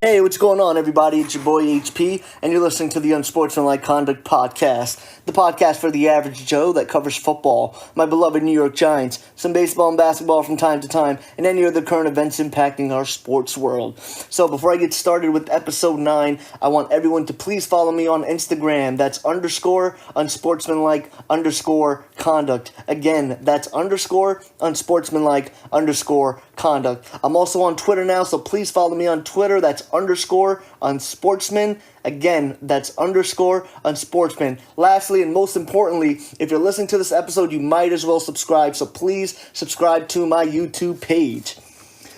Hey, what's going on, everybody? It's your boy HP, and you're listening to the Unsportsmanlike Conduct Podcast, the podcast for the average Joe that covers football, my beloved New York Giants, some baseball and basketball from time to time, and any other current events impacting our sports world. So before I get started with episode 9, I want everyone to please follow me on Instagram. That's _unsportsmanlike_conduct. Again, that's _unsportsmanlike_conduct. I'm also on Twitter now, so please follow me on Twitter. That's _unsportsman. Again, that's _unsportsman. Lastly, and most importantly, if you're listening to this episode, you might as well subscribe. So please subscribe to my YouTube page.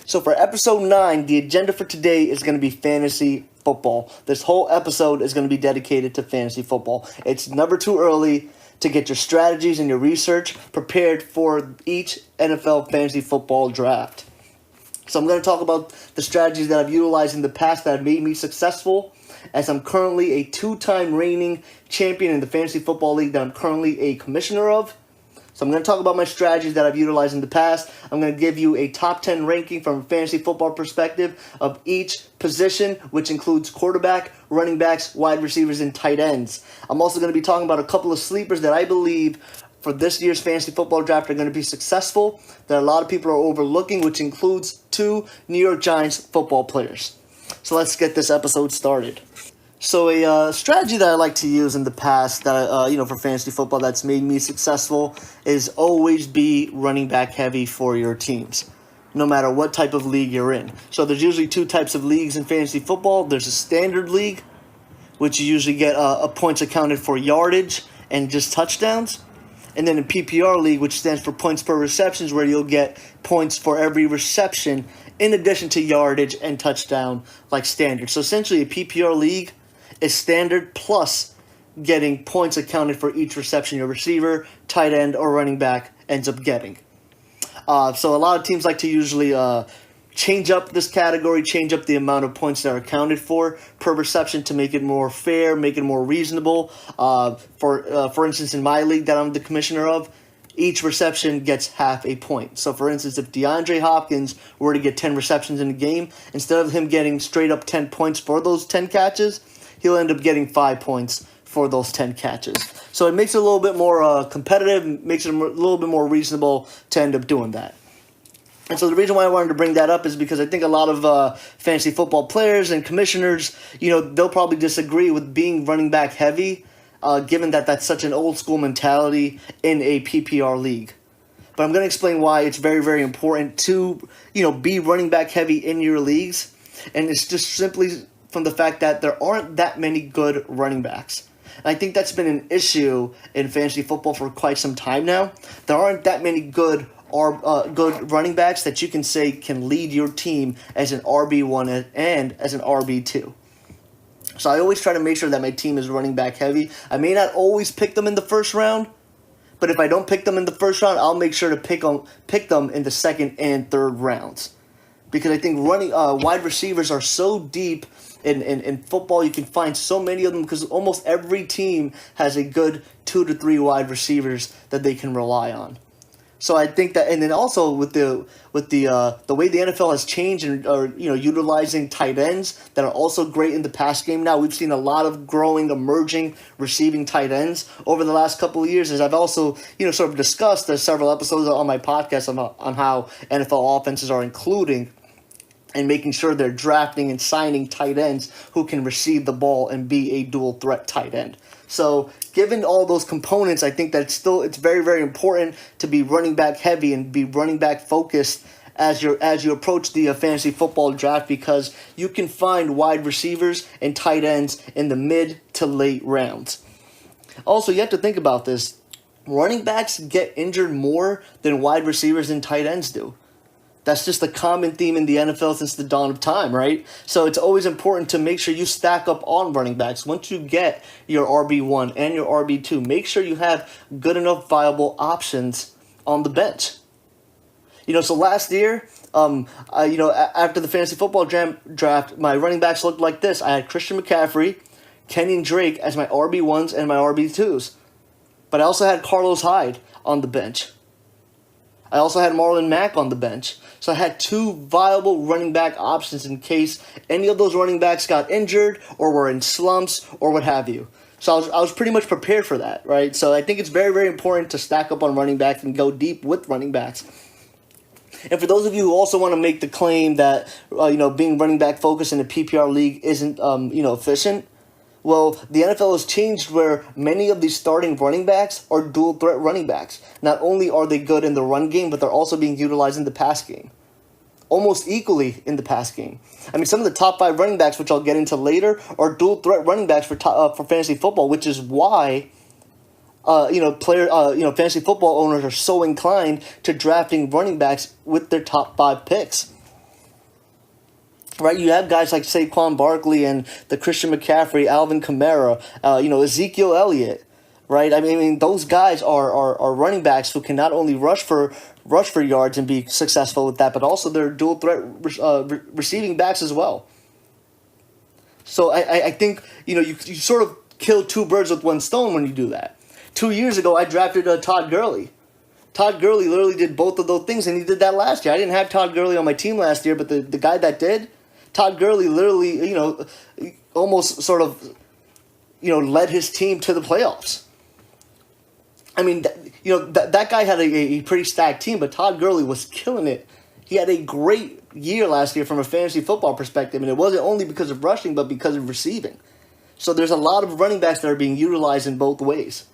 So for episode 9, the agenda for today is going to be fantasy football. This whole episode is going to be dedicated to fantasy football. It's never too early to get your strategies and your research prepared for each NFL fantasy football draft. So I'm going to talk about the strategies that I've utilized in the past that have made me successful, as I'm currently a 2-time reigning champion in the fantasy football league that I'm currently a commissioner of. So I'm going to talk about my strategies that I've utilized in the past. I'm going to give you a top 10 ranking from a fantasy football perspective of each position, which includes quarterback, running backs, wide receivers, and tight ends. I'm also going to be talking about a couple of sleepers that I believe for this year's fantasy football draft are going to be successful, that a lot of people are overlooking, which includes 2 New York Giants football players. So let's get this episode started. So a strategy that I like to use in the past that for fantasy football that's made me successful is always be running back heavy for your teams, no matter what type of league you're in. So there's usually 2 types of leagues in fantasy football. There's a standard league, which you usually get points accounted for yardage and just touchdowns. And then a PPR league, which stands for points per receptions, where you'll get points for every reception in addition to yardage and touchdown like standard. So essentially a PPR league is standard plus getting points accounted for each reception your receiver, tight end, or running back ends up getting. So a lot of teams like to usually change up this category, change up the amount of points that are accounted for per reception to make it more fair, make it more reasonable. For instance, in my league that I'm the commissioner of, each reception gets half a point. So, for instance, if DeAndre Hopkins were to get 10 receptions in a game, instead of him getting straight up 10 points for those 10 catches, he'll end up getting 5 points for those 10 catches. So it makes it a little bit more competitive, makes it a little bit more reasonable to end up doing that. And so the reason why I wanted to bring that up is because I think a lot of fantasy football players and commissioners, they'll probably disagree with being running back heavy, given that that's such an old school mentality in a PPR league. But I'm going to explain why it's very, very important to, be running back heavy in your leagues. And it's just simply from the fact that there aren't that many good running backs. And I think that's been an issue in fantasy football for quite some time now. There aren't that many good running backs that you can say can lead your team as an RB1 and as an RB2. So I always try to make sure that my team is running back heavy. I may not always pick them in the first round, but if I don't pick them in the first round, I'll make sure to pick them in the second and third rounds. Because I think wide receivers are so deep in football. You can find so many of them because almost every team has a good 2 to 3 wide receivers that they can rely on. So I think that, and then also with the way the NFL has changed and utilizing tight ends that are also great in the pass game now. We've seen a lot of growing, emerging, receiving tight ends over the last couple of years. As I've also sort of discussed, there's several episodes on my podcast on how NFL offenses are including and making sure they're drafting and signing tight ends who can receive the ball and be a dual threat tight end. So given all those components, I think that it's very, very important to be running back heavy and be running back focused as you approach the fantasy football draft, because you can find wide receivers and tight ends in the mid to late rounds. Also, you have to think about this. Running backs get injured more than wide receivers and tight ends do. That's just a common theme in the NFL since the dawn of time, right? So it's always important to make sure you stack up on running backs. Once you get your RB1 and your RB2, make sure you have good enough viable options on the bench. So last year, after the fantasy football draft, my running backs looked like this. I had Christian McCaffrey, Kenyon Drake as my RB1s and my RB2s. But I also had Carlos Hyde on the bench. I also had Marlon Mack on the bench. So I had two viable running back options in case any of those running backs got injured or were in slumps or what have you. So I was pretty much prepared for that, right? So I think it's very, very important to stack up on running backs and go deep with running backs. And for those of you who also want to make the claim that being running back focused in a PPR league isn't efficient, well, the NFL has changed where many of these starting running backs are dual threat running backs. Not only are they good in the run game, but they're also being utilized in the pass game. Almost equally in the pass game. I mean, some of the top 5 running backs, which I'll get into later, are dual threat running backs for fantasy football, which is why fantasy football owners are so inclined to drafting running backs with their top 5 picks. Right, you have guys like Saquon Barkley and the Christian McCaffrey, Alvin Kamara, Ezekiel Elliott. Right, I mean those guys are running backs who can not only rush for yards and be successful with that, but also they're dual threat receiving backs as well. So I think you sort of kill 2 birds with 1 stone when you do that. 2 years ago, I drafted Todd Gurley. Todd Gurley literally did both of those things, and he did that last year. I didn't have Todd Gurley on my team last year, but the guy that did, Todd Gurley literally, almost sort of, led his team to the playoffs. I mean, that guy had a pretty stacked team, but Todd Gurley was killing it. He had a great year last year from a fantasy football perspective, and it wasn't only because of rushing, but because of receiving. So there's a lot of running backs that are being utilized in both ways.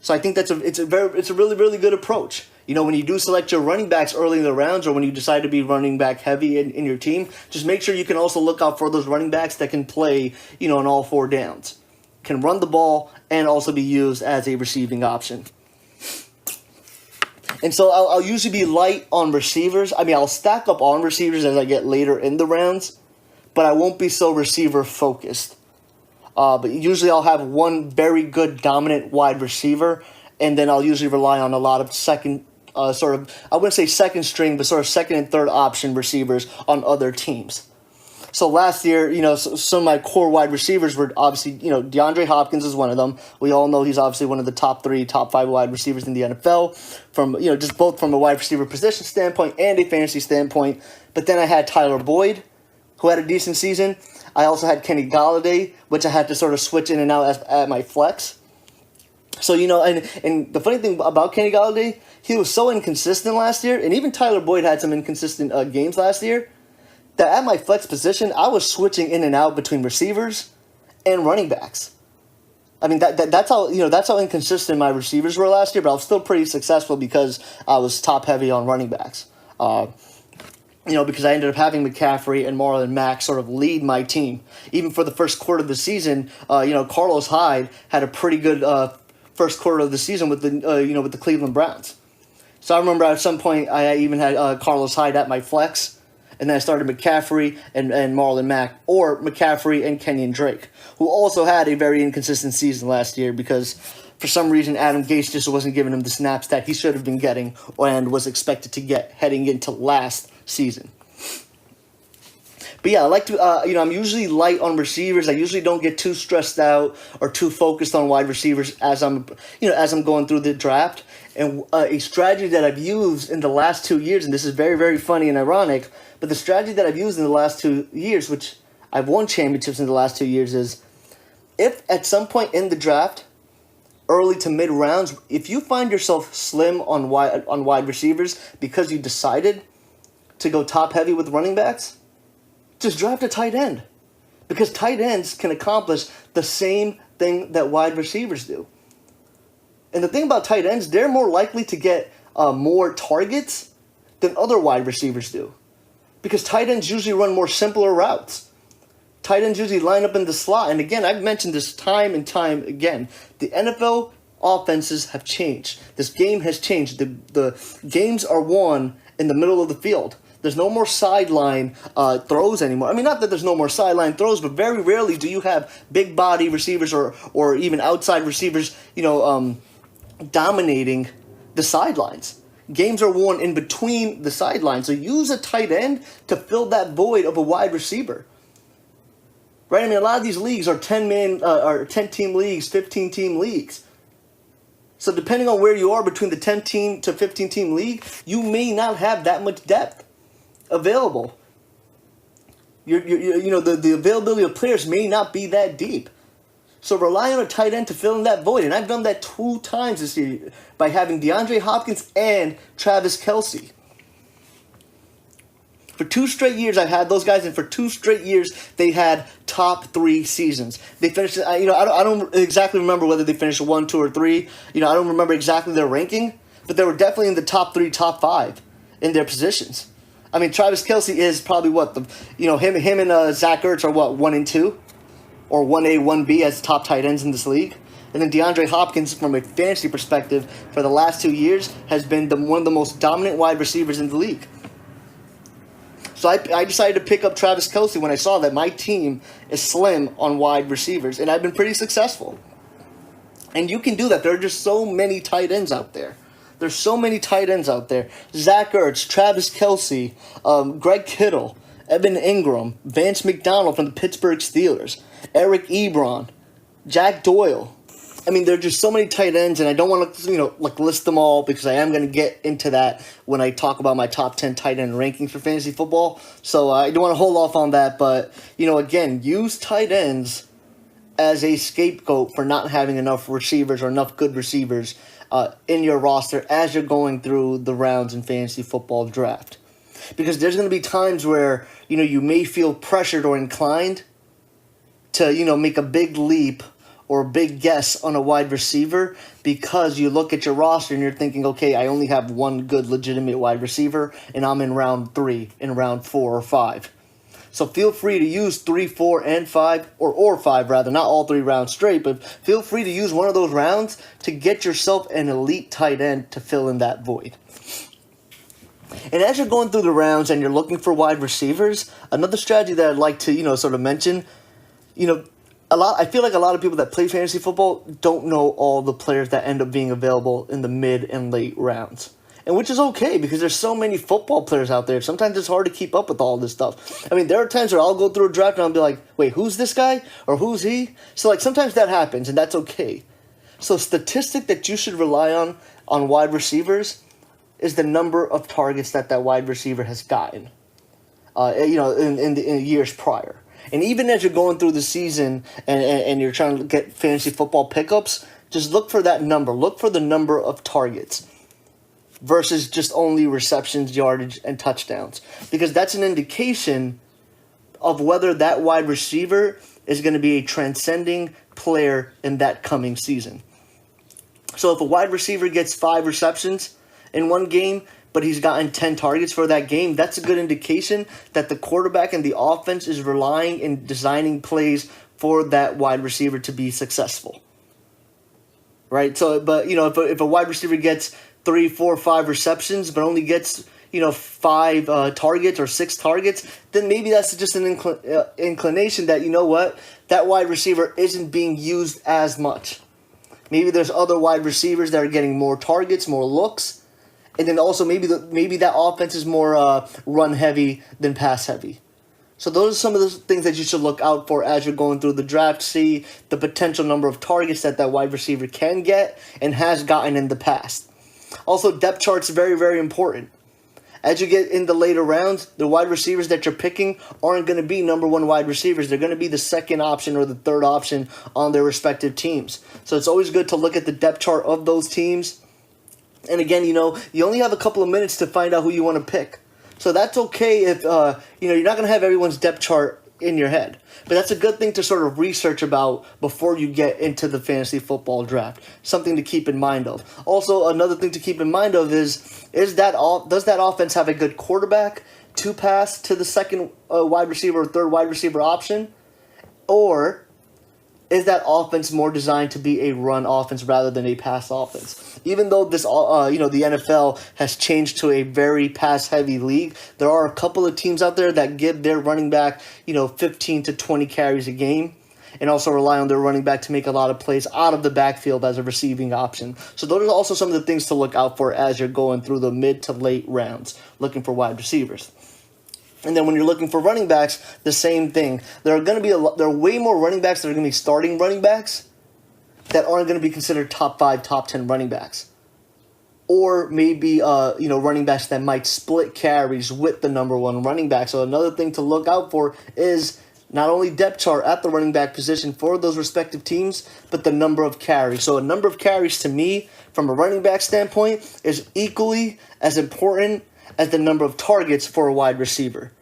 So I think it's a really, really good approach. When you do select your running backs early in the rounds or when you decide to be running back heavy in your team, just make sure you can also look out for those running backs that can play, in all 4 downs. Can run the ball and also be used as a receiving option. And so I'll usually be light on receivers. I mean, I'll stack up on receivers as I get later in the rounds, but I won't be so receiver focused. But usually I'll have one very good dominant wide receiver, and then I'll usually rely on a lot of second, I wouldn't say second string, but sort of second and third option receivers on other teams. So last year, some of my core wide receivers were obviously, DeAndre Hopkins is one of them. We all know he's obviously one of the top 3, top 5 wide receivers in the NFL from, just both from a wide receiver position standpoint and a fantasy standpoint. But then I had Tyler Boyd, who had a decent season. I also had Kenny Golladay, which I had to sort of switch in and out at my flex. So, and the funny thing about Kenny Golladay, he was so inconsistent last year, and even Tyler Boyd had some inconsistent games last year, that at my flex position, I was switching in and out between receivers and running backs. I mean, that's how inconsistent my receivers were last year, but I was still pretty successful because I was top heavy on running backs. Because I ended up having McCaffrey and Marlon Mack sort of lead my team. Even for the first quarter of the season, Carlos Hyde had a pretty good first quarter of the season with the Cleveland Browns. So I remember at some point I even had Carlos Hyde at my flex, and then I started McCaffrey and Marlon Mack, or McCaffrey and Kenyon Drake, who also had a very inconsistent season last year because for some reason Adam Gase just wasn't giving him the snaps that he should have been getting and was expected to get heading into last season. But yeah, I like to, I'm usually light on receivers. I usually don't get too stressed out or too focused on wide receivers as I'm going through the draft. And a strategy that I've used in the last 2 years, and this is very, very funny and ironic, but the strategy that I've used in the last 2 years, which I've won championships in the last 2 years, is if at some point in the draft, early to mid rounds, if you find yourself slim on wide receivers because you decided to go top heavy with running backs, just draft a tight end, because tight ends can accomplish the same thing that wide receivers do. And the thing about tight ends, they're more likely to get more targets than other wide receivers do, because tight ends usually run more simpler routes. Tight ends usually line up in the slot. And again, I've mentioned this time and time again. The NFL offenses have changed. This game has changed. The games are won in the middle of the field. There's no more sideline throws anymore. I mean, not that there's no more sideline throws, but very rarely do you have big body receivers or even outside receivers, dominating the sidelines. Games are won in between the sidelines. So use a tight end to fill that void of a wide receiver. Right? I mean, a lot of these leagues are 10-team leagues, 15-team leagues. So depending on where you are between the 10-team to 15-team league, you may not have that much depth available. The availability of players may not be that deep. So rely on a tight end to fill in that void. And I've done that 2 times this year by having DeAndre Hopkins and Travis Kelce. For 2 straight years, I've had those guys, and for 2 straight years, they had top 3 seasons. They finished, I don't exactly remember whether they finished 1, 2, or 3. I don't remember exactly their ranking, but they were definitely in the top 3, top 5 in their positions. I mean, Travis Kelce is probably him and Zach Ertz are 1 and 2, or 1A, 1B as top tight ends in this league. And then DeAndre Hopkins, from a fantasy perspective, for the last 2 years, has been one of the most dominant wide receivers in the league. So I decided to pick up Travis Kelce when I saw that my team is slim on wide receivers, and I've been pretty successful. And you can do that. There are just so many tight ends out there. There's so many tight ends out there. Zach Ertz, Travis Kelce, Greg Kittle, Evan Ingram, Vance McDonald from the Pittsburgh Steelers, Eric Ebron, Jack Doyle. I mean, there are just so many tight ends, and I don't want to, list them all because I am going to get into that when I talk about my top 10 tight end rankings for fantasy football. So I don't want to hold off on that, but, again, use tight ends as a scapegoat for not having enough receivers or enough good receivers in your roster as you're going through the rounds in fantasy football draft. Because there's going to be times where, you may feel pressured or inclined to, make a big leap or a big guess on a wide receiver because you look at your roster and you're thinking, okay, I only have one good legitimate wide receiver and I'm in round 3, in round 4 or 5. So feel free to use 3, 4, and 5, or 5 rather, not all 3 rounds straight, but feel free to use one of those rounds to get yourself an elite tight end to fill in that void. And as you're going through the rounds and you're looking for wide receivers, another strategy that I'd like to, sort of mention, I feel like a lot of people that play fantasy football don't know all the players that end up being available in the mid and late rounds. And which is okay because there's so many football players out there. Sometimes it's hard to keep up with all this stuff. I mean, there are times where I'll go through a draft and I'll be like, wait, who's this guy? Or who's he? So, sometimes that happens and that's okay. So, statistic that you should rely on wide receivers is the number of targets that wide receiver has gotten, in years prior. And even as you're going through the season and you're trying to get fantasy football pickups, just look for that number. Look for the number of targets versus just only receptions, yardage, and touchdowns. Because that's an indication of whether that wide receiver is going to be a transcending player in that coming season. So if a wide receiver gets 5 receptions in one game, but he's gotten 10 targets for that game, that's a good indication that the quarterback and the offense is relying and designing plays for that wide receiver to be successful. Right? So, but, if a wide receiver gets 3, 4, 5 receptions, but only gets, 5 targets or 6 targets, then maybe that's just an inclination that, that wide receiver isn't being used as much. Maybe there's other wide receivers that are getting more targets, more looks. And then also maybe that offense is more run heavy than pass heavy. So those are some of the things that you should look out for as you're going through the draft. See the potential number of targets that wide receiver can get and has gotten in the past. Also, depth charts are very, very important. As you get in the later rounds, the wide receivers that you're picking aren't going to be number 1 wide receivers. They're going to be the second option or the third option on their respective teams. So it's always good to look at the depth chart of those teams. And again, you only have a couple of minutes to find out who you want to pick. So that's okay if, you're not going to have everyone's depth chart in your head. But that's a good thing to sort of research about before you get into the fantasy football draft. Something to keep in mind of. Also, another thing to keep in mind of does that offense have a good quarterback to pass to the second wide receiver or third wide receiver option? Or is that offense more designed to be a run offense rather than a pass offense? Even though this, the NFL has changed to a very pass-heavy league, there are a couple of teams out there that give their running back, 15 to 20 carries a game, and also rely on their running back to make a lot of plays out of the backfield as a receiving option. So those are also some of the things to look out for as you're going through the mid to late rounds, looking for wide receivers. And then when you're looking for running backs, the same thing. There are way more running backs that are going to be starting running backs that aren't going to be considered top 5, top 10 running backs. Or maybe, running backs that might split carries with the number 1 running back. So another thing to look out for is not only depth chart at the running back position for those respective teams, but the number of carries. So a number of carries to me, from a running back standpoint, is equally as important as the number of targets for a wide receiver.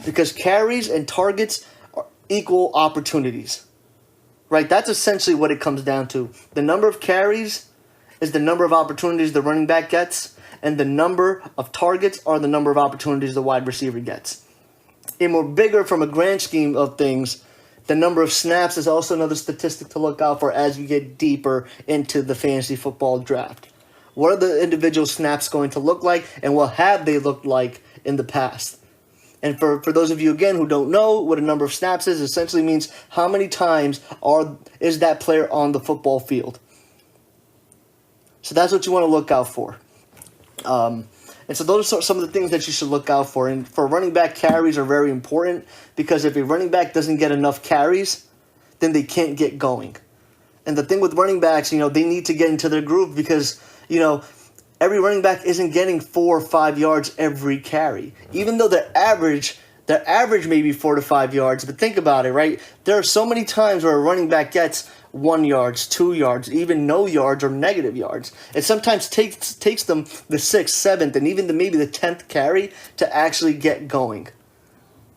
Because carries and targets are equal opportunities. Right? That's essentially what it comes down to. The number of carries is the number of opportunities the running back gets, and the number of targets are the number of opportunities the wide receiver gets. And more bigger from a grand scheme of things, the number of snaps is also another statistic to look out for as you get deeper into the fantasy football draft. What are the individual snaps going to look like, and what have they looked like in the past? And for those of you, again, who don't know what a number of snaps is, it essentially means how many times is that player on the football field. So that's what you want to look out for. And so those are some of the things that you should look out for. And for running back, carries are very important, because if a running back doesn't get enough carries, then they can't get going. And the thing with running backs, they need to get into their groove, because, every running back isn't getting 4 or 5 yards every carry. Even though their average may be 4 to 5 yards. But think about it, right? There are so many times where a running back gets 1 yard, 2 yards, even no yards or negative yards. It sometimes takes them the 6th, 7th, and even maybe the 10th carry to actually get going.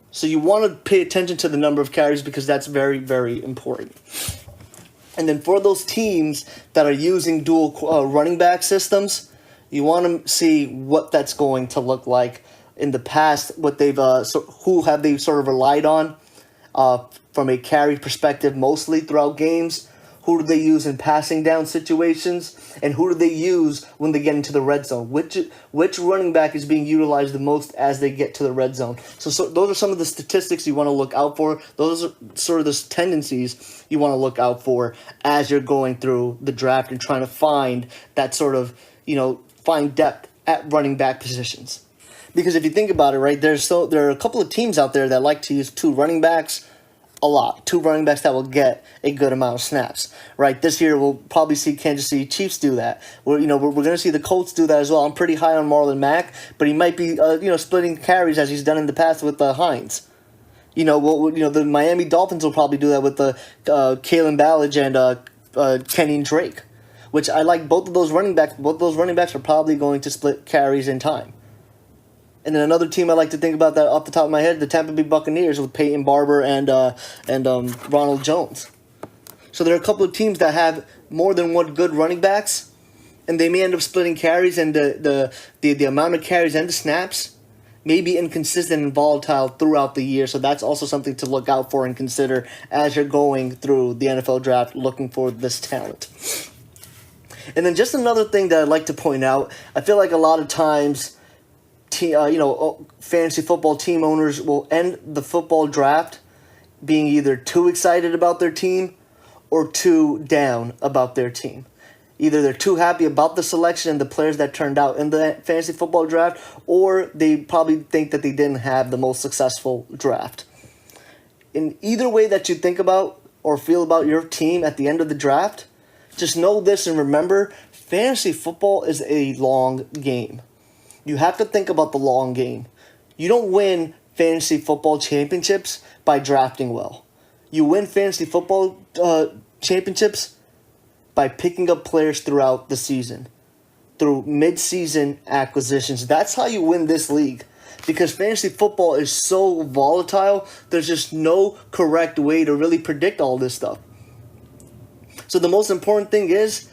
So you want to pay attention to the number of carries, because that's very, very important. And then for those teams that are using dual running back systems, you want to see what that's going to look like in the past, what who have they sort of relied on from a carry perspective mostly throughout games. Who do they use in passing down situations? And who do they use when they get into the red zone? Which running back is being utilized the most as they get to the red zone? So those are some of the statistics you want to look out for. Those are sort of the tendencies you want to look out for as you're going through the draft and trying to find that sort of, find depth at running back positions. Because if you think about it, right, there are a couple of teams out there that like to use 2 running backs a lot. 2 running backs that will get a good amount of snaps, right? This year we'll probably see Kansas City Chiefs do that. We're going to see the Colts do that as well. I'm pretty high on Marlon Mack, but he might be splitting carries as he's done in the past with Hines. The Miami Dolphins will probably do that with Kalen Ballage and Kenyon Drake, which I like both of those running backs. Both of those running backs are probably going to split carries in time. And then another team I like to think about that off the top of my head, the Tampa Bay Buccaneers with Peyton Barber and Ronald Jones. So there are a couple of teams that have more than one good running backs, and they may end up splitting carries, and the amount of carries and the snaps may be inconsistent and volatile throughout the year. So that's also something to look out for and consider as you're going through the NFL draft looking for this talent. And then just another thing that I'd like to point out, I feel like a lot of times, fantasy football team owners will end the football draft being either too excited about their team or too down about their team. Either they're too happy about the selection and the players that turned out in the fantasy football draft, or they probably think that they didn't have the most successful draft. In either way that you think about or feel about your team at the end of the draft, just know this and remember, fantasy football is a long game. You have to think about the long game. You don't win fantasy football championships by drafting well. You win fantasy football championships by picking up players throughout the season, through mid-season acquisitions. That's how you win this league. Because fantasy football is so volatile, there's just no correct way to really predict all this stuff. So the most important thing is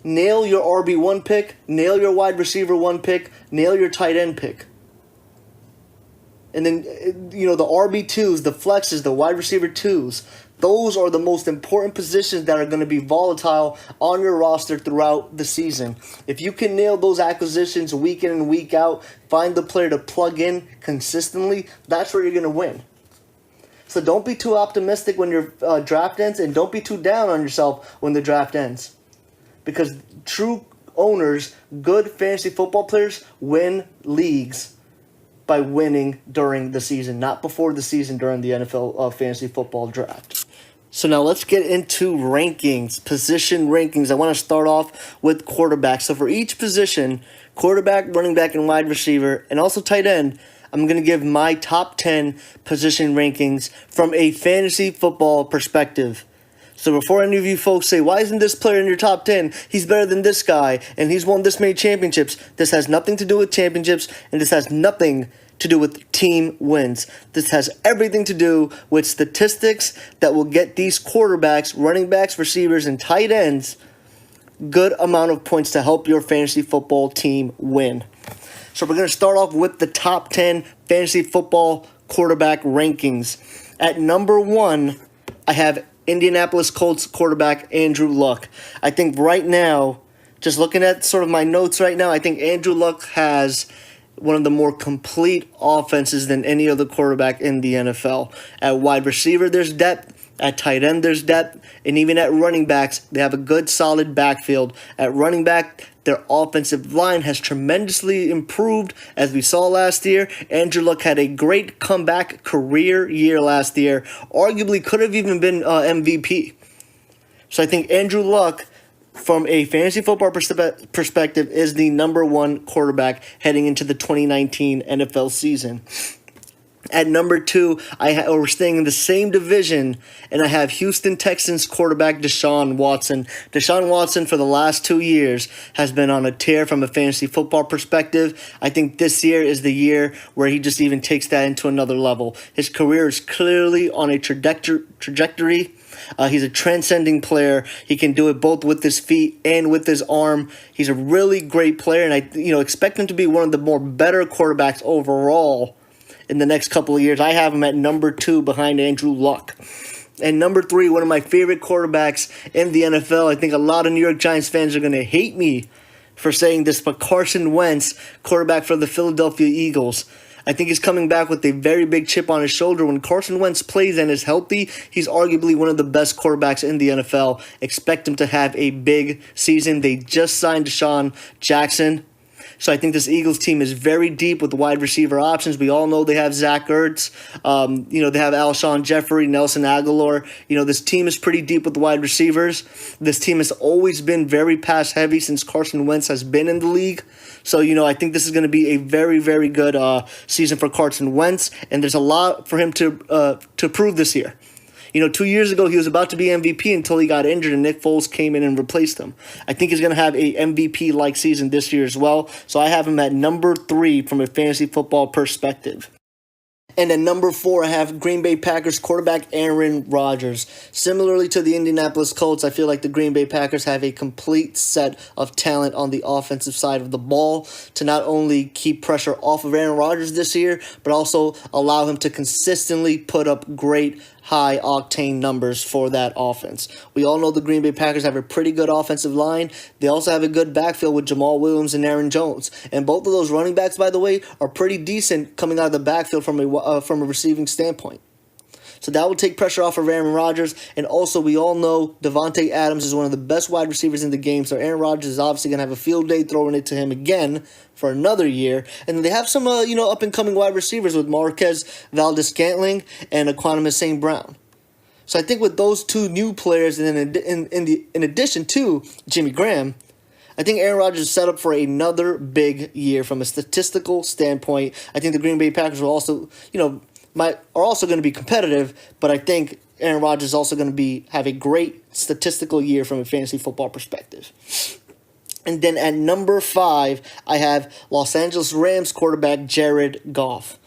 nail your RB1 pick, nail your wide receiver 1 pick, nail your tight end pick. And then, the RB2s, the flexes, the wide receiver 2s, those are the most important positions that are going to be volatile on your roster throughout the season. If you can nail those acquisitions week in and week out, find the player to plug in consistently, that's where you're going to win. So don't be too optimistic when your draft ends, and don't be too down on yourself when the draft ends. Because true owners, good fantasy football players, win leagues by winning during the season, not before the season during the NFL fantasy football draft. So now let's get into rankings, position rankings. I want to start off with quarterback. So for each position, quarterback, running back, and wide receiver, and also tight end, I'm going to give my top 10 position rankings from a fantasy football perspective. So before any of you folks say, why isn't this player in your top 10? He's better than this guy, and he's won this many championships. This has nothing to do with championships, and this has nothing to do with team wins. This has everything to do with statistics that will get these quarterbacks, running backs, receivers, and tight ends good amount of points to help your fantasy football team win. So we're going to start off with the top 10 fantasy football quarterback rankings. At number 1, I have Indianapolis Colts quarterback Andrew Luck. I think right now, just looking at sort of my notes right now, I think Andrew Luck has one of the more complete offenses than any other quarterback in the NFL. At wide receiver, there's depth. At tight end, there's depth. And even at running backs, they have a good, solid backfield. At running back, their offensive line has tremendously improved, as we saw last year. Andrew Luck had a great comeback career year last year. Arguably could have even been MVP. So I think Andrew Luck, from a fantasy football perspective, is the number 1 quarterback heading into the 2019 NFL season. At number 2, we're staying in the same division, and I have Houston Texans quarterback Deshaun Watson. Deshaun Watson, for the last 2 years, has been on a tear from a fantasy football perspective. I think this year is the year where he just even takes that into another level. His career is clearly on a trajectory. He's a transcending player. He can do it both with his feet and with his arm. He's a really great player, and I expect him to be one of the more better quarterbacks overall in the next couple of years. I have him at number 2 behind Andrew Luck. And number 3, one of my favorite quarterbacks in the NFL. I think a lot of New York Giants fans are going to hate me for saying this, but Carson Wentz, quarterback for the Philadelphia Eagles. I think he's coming back with a very big chip on his shoulder. When Carson Wentz plays and is healthy, he's arguably one of the best quarterbacks in the NFL. Expect him to have a big season. They just signed Deshaun Jackson. So I think this Eagles team is very deep with wide receiver options. We all know they have Zach Ertz. They have Alshon Jeffrey, Nelson Aguilar. This team is pretty deep with wide receivers. This team has always been very pass heavy since Carson Wentz has been in the league. So, I think this is going to be a very, very good season for Carson Wentz, and there's a lot for him to prove this year. 2 years ago, he was about to be MVP until he got injured, and Nick Foles came in and replaced him. I think he's going to have a MVP-like season this year as well, so I have him at number 3 from a fantasy football perspective. And at number 4, I have Green Bay Packers quarterback Aaron Rodgers. Similarly to the Indianapolis Colts, I feel like the Green Bay Packers have a complete set of talent on the offensive side of the ball to not only keep pressure off of Aaron Rodgers this year, but also allow him to consistently put up great high-octane numbers for that offense. We all know the Green Bay Packers have a pretty good offensive line. They also have a good backfield with Jamal Williams and Aaron Jones. And both of those running backs, by the way, are pretty decent coming out of the backfield from a receiving standpoint. So that will take pressure off of Aaron Rodgers. And also, we all know Devontae Adams is one of the best wide receivers in the game. So Aaron Rodgers is obviously going to have a field day throwing it to him again for another year. And they have some, up-and-coming wide receivers with Marquez Valdes-Scantling and Equanimous St. Brown. So I think with those 2 new players, and in addition to Jimmy Graham, I think Aaron Rodgers is set up for another big year from a statistical standpoint. I think the Green Bay Packers will also, are also going to be competitive, but I think Aaron Rodgers is also going to have a great statistical year from a fantasy football perspective. And then at number 5, I have Los Angeles Rams quarterback Jared Goff.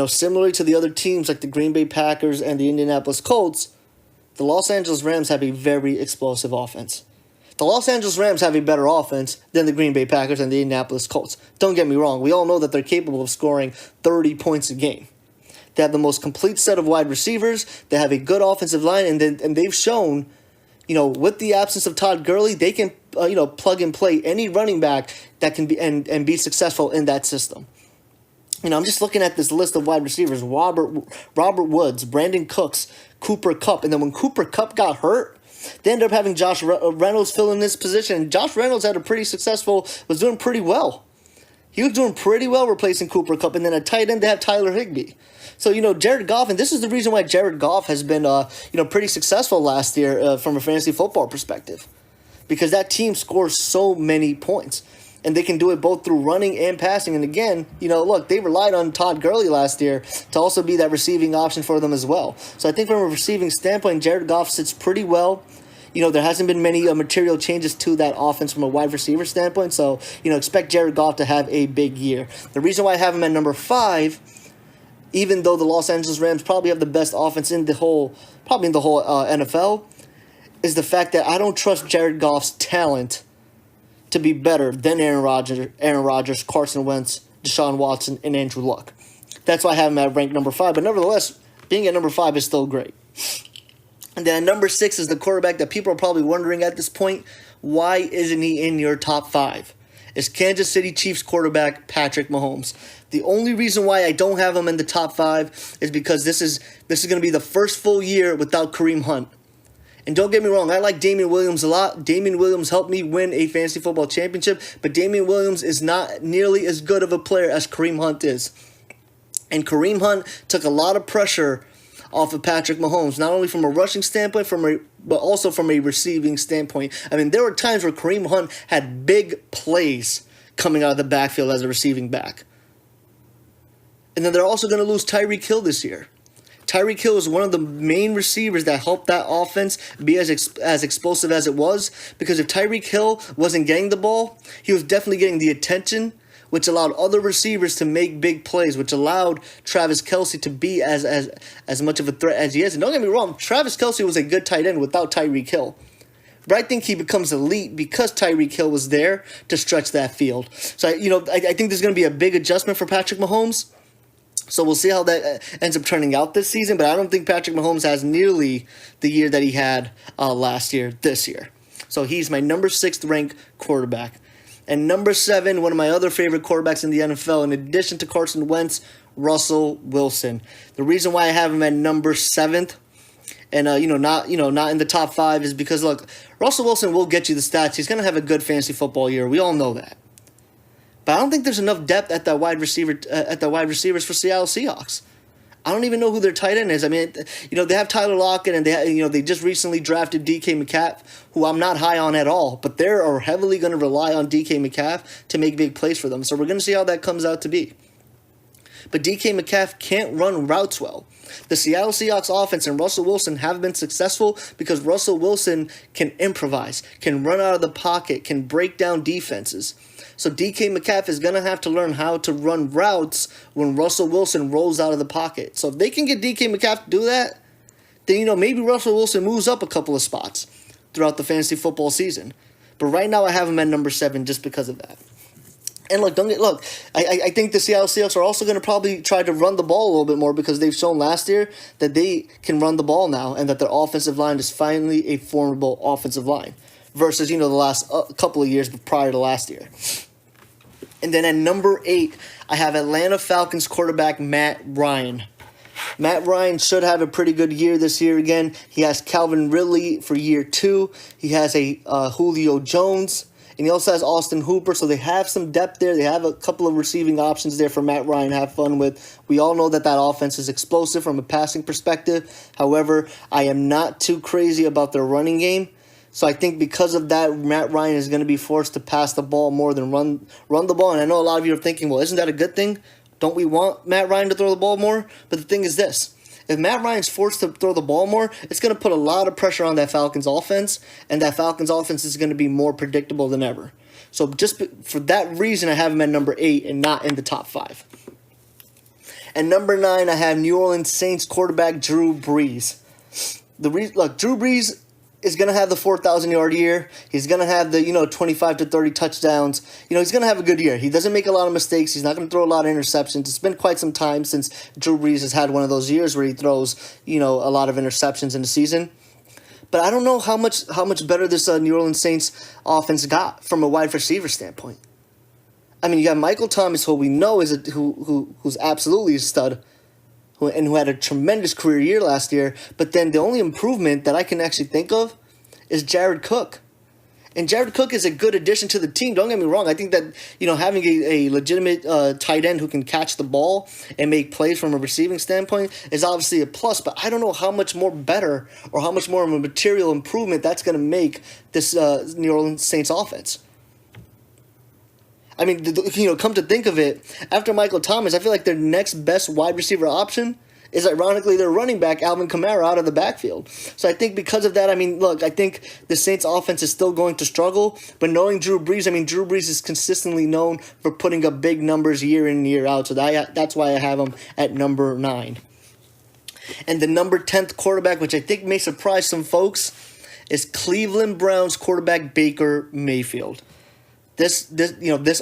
Similarly to the other teams like the Green Bay Packers and the Indianapolis Colts, the Los Angeles Rams have a very explosive offense. The Los Angeles Rams have a better offense than the Green Bay Packers and the Indianapolis Colts. Don't get me wrong. We all know that they're capable of scoring 30 points a game. They have the most complete set of wide receivers. They have a good offensive line, and they've shown, with the absence of Todd Gurley, they can, plug and play any running back that can be and be successful in that system. I'm just looking at this list of wide receivers: Robert Woods, Brandon Cooks, Cooper Kupp, and then when Cooper Kupp got hurt, they ended up having Josh Reynolds fill in this position. And Josh Reynolds was doing pretty well. He was doing pretty well replacing Cooper Kupp, and then at tight end they have Tyler Higbee. So, Jared Goff, and this is the reason why Jared Goff has been, pretty successful last year from a fantasy football perspective. Because that team scores so many points. And they can do it both through running and passing. And again, look, they relied on Todd Gurley last year to also be that receiving option for them as well. So I think from a receiving standpoint, Jared Goff sits pretty well. There hasn't been many material changes to that offense from a wide receiver standpoint. So, expect Jared Goff to have a big year. The reason why I have him at number 5, even though the Los Angeles Rams probably have the best offense in the whole NFL, is the fact that I don't trust Jared Goff's talent to be better than Aaron Rodgers, Carson Wentz, Deshaun Watson, and Andrew Luck. That's why I have him at rank number 5. But nevertheless, being at number 5 is still great. And then number 6 is the quarterback that people are probably wondering at this point, why isn't he in your top 5? It's Kansas City Chiefs quarterback Patrick Mahomes. The only reason why I don't have him in the top 5 is because this is going to be the first full year without Kareem Hunt. And don't get me wrong, I like Damian Williams a lot. Damian Williams helped me win a fantasy football championship, but Damian Williams is not nearly as good of a player as Kareem Hunt is. And Kareem Hunt took a lot of pressure off of Patrick Mahomes, not only from a rushing standpoint, but also from a receiving standpoint. I mean, there were times where Kareem Hunt had big plays coming out of the backfield as a receiving back. And then they're also going to lose Tyreek Hill this year. Tyreek Hill is one of the main receivers that helped that offense be as explosive as it was. Because if Tyreek Hill wasn't getting the ball, he was definitely getting the attention, which allowed other receivers to make big plays, which allowed Travis Kelce to be as much of a threat as he is. And don't get me wrong, Travis Kelce was a good tight end without Tyreek Hill. But I think he becomes elite because Tyreek Hill was there to stretch that field. So, I think there's going to be a big adjustment for Patrick Mahomes. So we'll see how that ends up turning out this season. But I don't think Patrick Mahomes has nearly the year that he had last year, this year. So he's my number 6th ranked quarterback. And number 7, one of my other favorite quarterbacks in the NFL, in addition to Carson Wentz, Russell Wilson. The reason why I have him at number 7th and not in the top 5 is because, look, Russell Wilson will get you the stats. He's going to have a good fantasy football year. We all know that. But I don't think there's enough depth at that wide receivers for Seattle Seahawks. I don't even know who their tight end is. I mean, they have Tyler Lockett, and they just recently drafted DK Metcalf, who I'm not high on at all. But they are heavily going to rely on DK Metcalf to make big plays for them. So we're going to see how that comes out to be. But DK Metcalf can't run routes well. The Seattle Seahawks offense and Russell Wilson have been successful because Russell Wilson can improvise, can run out of the pocket, can break down defenses. So DK Metcalf is going to have to learn how to run routes when Russell Wilson rolls out of the pocket. So if they can get DK Metcalf to do that, then maybe Russell Wilson moves up a couple of spots throughout the fantasy football season. But right now I have him at number 7 just because of that. And look, I think the Seattle Seahawks are also going to probably try to run the ball a little bit more because they've shown last year that they can run the ball now and that their offensive line is finally a formidable offensive line versus, the last couple of years prior to last year. And then at number 8, I have Atlanta Falcons quarterback Matt Ryan. Matt Ryan should have a pretty good year this year again. He has Calvin Ridley for year 2. He has a Julio Jones. And he also has Austin Hooper, so they have some depth there. They have a couple of receiving options there for Matt Ryan to have fun with. We all know that offense is explosive from a passing perspective. However, I am not too crazy about their running game. So I think because of that, Matt Ryan is going to be forced to pass the ball more than run the ball. And I know a lot of you are thinking, well, isn't that a good thing? Don't we want Matt Ryan to throw the ball more? But the thing is this. If Matt Ryan's forced to throw the ball more, it's going to put a lot of pressure on that Falcons offense, and that Falcons offense is going to be more predictable than ever. So just for that reason, I have him at number 8 and not in the top 5. And number 9, I have New Orleans Saints quarterback Drew Brees. Drew Brees is going to have the 4,000-yard year. He's going to have the, 25 to 30 touchdowns. He's going to have a good year. He doesn't make a lot of mistakes. He's not going to throw a lot of interceptions. It's been quite some time since Drew Brees has had one of those years where he throws, a lot of interceptions in the season. But I don't know how much better this New Orleans Saints offense got from a wide receiver standpoint. I mean, you got Michael Thomas, who we know is who's absolutely a stud, who had a tremendous career year last year. But then the only improvement that I can actually think of is Jared Cook. And Jared Cook is a good addition to the team. Don't get me wrong. I think that, having a legitimate tight end who can catch the ball and make plays from a receiving standpoint is obviously a plus. But I don't know how much more better or how much more of a material improvement that's going to make this New Orleans Saints offense. I mean, come to think of it, after Michael Thomas, I feel like their next best wide receiver option is ironically their running back, Alvin Kamara, out of the backfield. So I think because of that, I think the Saints offense is still going to struggle. But knowing Drew Brees, Drew Brees is consistently known for putting up big numbers year in and year out. So that's why I have him at number 9. And the number 10th quarterback, which I think may surprise some folks, is Cleveland Browns quarterback Baker Mayfield. This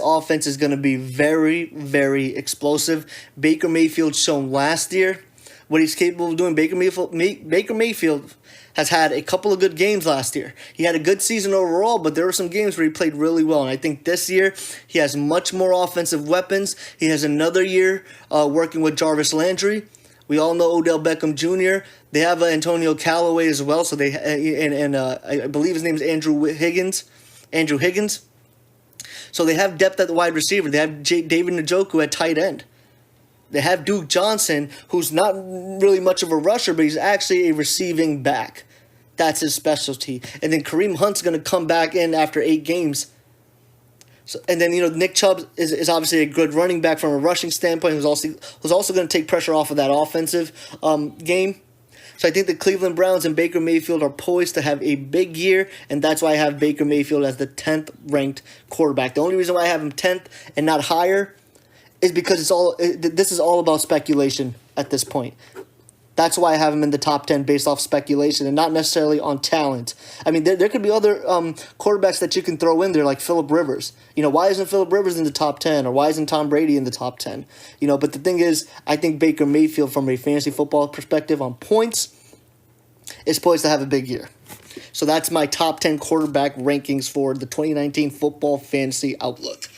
offense is going to be very, very explosive. Baker Mayfield shown last year what he's capable of doing. Baker Mayfield has had a couple of good games last year. He had a good season overall, but there were some games where he played really well. And I think this year he has much more offensive weapons. He has another year working with Jarvis Landry. We all know Odell Beckham Jr. They have Antonio Callaway as well. So I believe his name is Andrew Higgins. So they have depth at the wide receiver. They have David Njoku at tight end. They have Duke Johnson, who's not really much of a rusher, but he's actually a receiving back. That's his specialty. And then Kareem Hunt's going to come back in after 8 games. So, and then, Nick Chubb is obviously a good running back from a rushing standpoint, who's also going to take pressure off of that offensive game. So I think the Cleveland Browns and Baker Mayfield are poised to have a big year, and that's why I have Baker Mayfield as the 10th ranked quarterback. The only reason why I have him 10th and not higher is because this is all about speculation at this point. That's why I have him in the top 10 based off speculation and not necessarily on talent. There could be other quarterbacks that you can throw in there, like Phillip Rivers. Why isn't Phillip Rivers in the top 10, or why isn't Tom Brady in the top 10? But the thing is, I think Baker Mayfield, from a fantasy football perspective on points, is poised to have a big year. So that's my top 10 quarterback rankings for the 2019 Football Fantasy Outlook.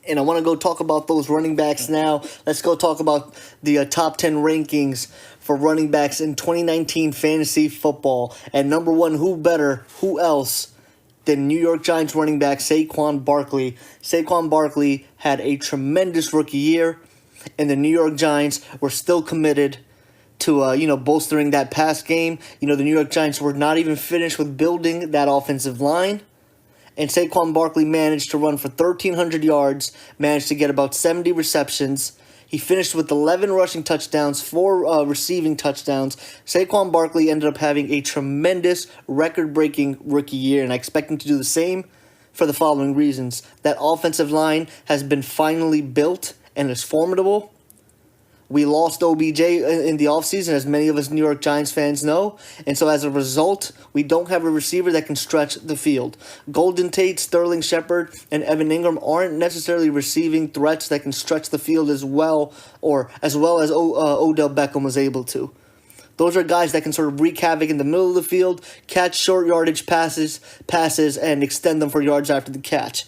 And I want to go talk about those running backs now. Let's go talk about the top 10 rankings for running backs in 2019 fantasy football. And number 1, who else than New York Giants running back Saquon Barkley. Saquon Barkley had a tremendous rookie year, and the New York Giants were still committed to bolstering that pass game. The New York Giants were not even finished with building that offensive line. And Saquon Barkley managed to run for 1,300 yards, managed to get about 70 receptions. He finished with 11 rushing touchdowns, 4 receiving touchdowns. Saquon Barkley ended up having a tremendous record-breaking rookie year, and I expect him to do the same for the following reasons. That offensive line has been finally built and is formidable. We lost OBJ in the offseason, as many of us New York Giants fans know. And so as a result, we don't have a receiver that can stretch the field. Golden Tate, Sterling Shepard, and Evan Ingram aren't necessarily receiving threats that can stretch the field as well as Odell Beckham was able to. Those are guys that can sort of wreak havoc in the middle of the field, catch short yardage passes, and extend them for yards after the catch.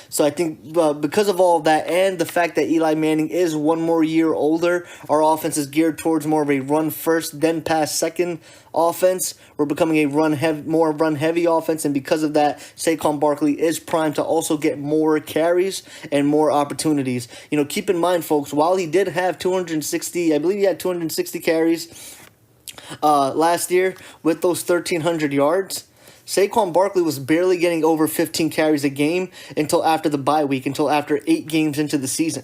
So I think because of all of that and the fact that Eli Manning is 1 more year older, our offense is geared towards more of a run first, then pass second offense. We're becoming a more run heavy offense, and because of that, Saquon Barkley is primed to also get more carries and more opportunities. Keep in mind, folks, while he did have 260, I believe he had 260 carries last year with those 1,300 yards. Saquon Barkley was barely getting over 15 carries a game until after the bye week, until after 8 games into the season.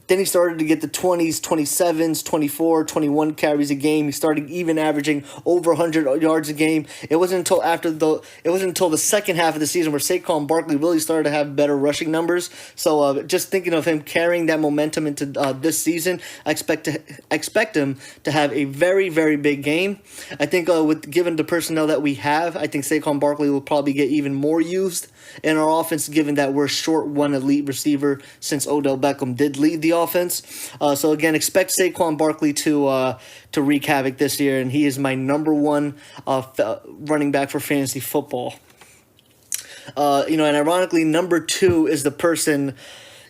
Then he started to get the 20s, 27s, 24, 21 carries a game. He started even averaging over 100 yards a game. It wasn't until the second half of the season where Saquon Barkley really started to have better rushing numbers. So just thinking of him carrying that momentum into this season, I expect him to have a very, very big game. I think given the personnel that we have, I think Saquon Barkley will probably get even more used in our offense, given that we're short one elite receiver since Odell Beckham did lead the offense. So again, expect Saquon Barkley to wreak havoc this year, and he is my number 1 running back for fantasy football. And ironically, number 2 is the person.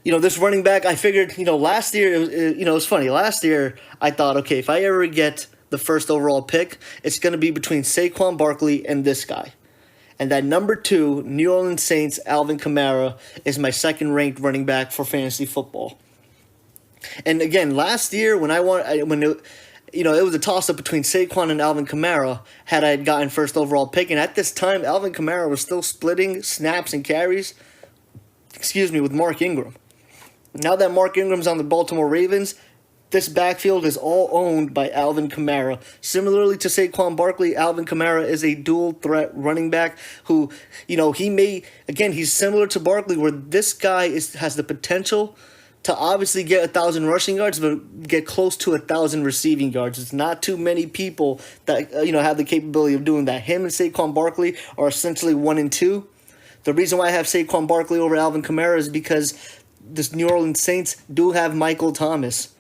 This running back, I figured, last year, it was funny. Last year, I thought, okay, if I ever get the first overall pick, it's going to be between Saquon Barkley and this guy. And that number 2, New Orleans Saints, Alvin Kamara, is my second-ranked running back for fantasy football. And again, last year it was a toss-up between Saquon and Alvin Kamara had I gotten first overall pick. And at this time, Alvin Kamara was still splitting snaps and carries, with Mark Ingram. Now that Mark Ingram's on the Baltimore Ravens, this backfield is all owned by Alvin Kamara. Similarly to Saquon Barkley, Alvin Kamara is a dual-threat running back who, he's similar to Barkley, where this guy has the potential to obviously get 1,000 rushing yards, but get close to 1,000 receiving yards. It's not too many people that have the capability of doing that. Him and Saquon Barkley are essentially 1 and 2. The reason why I have Saquon Barkley over Alvin Kamara is because the New Orleans Saints do have Michael Thomas.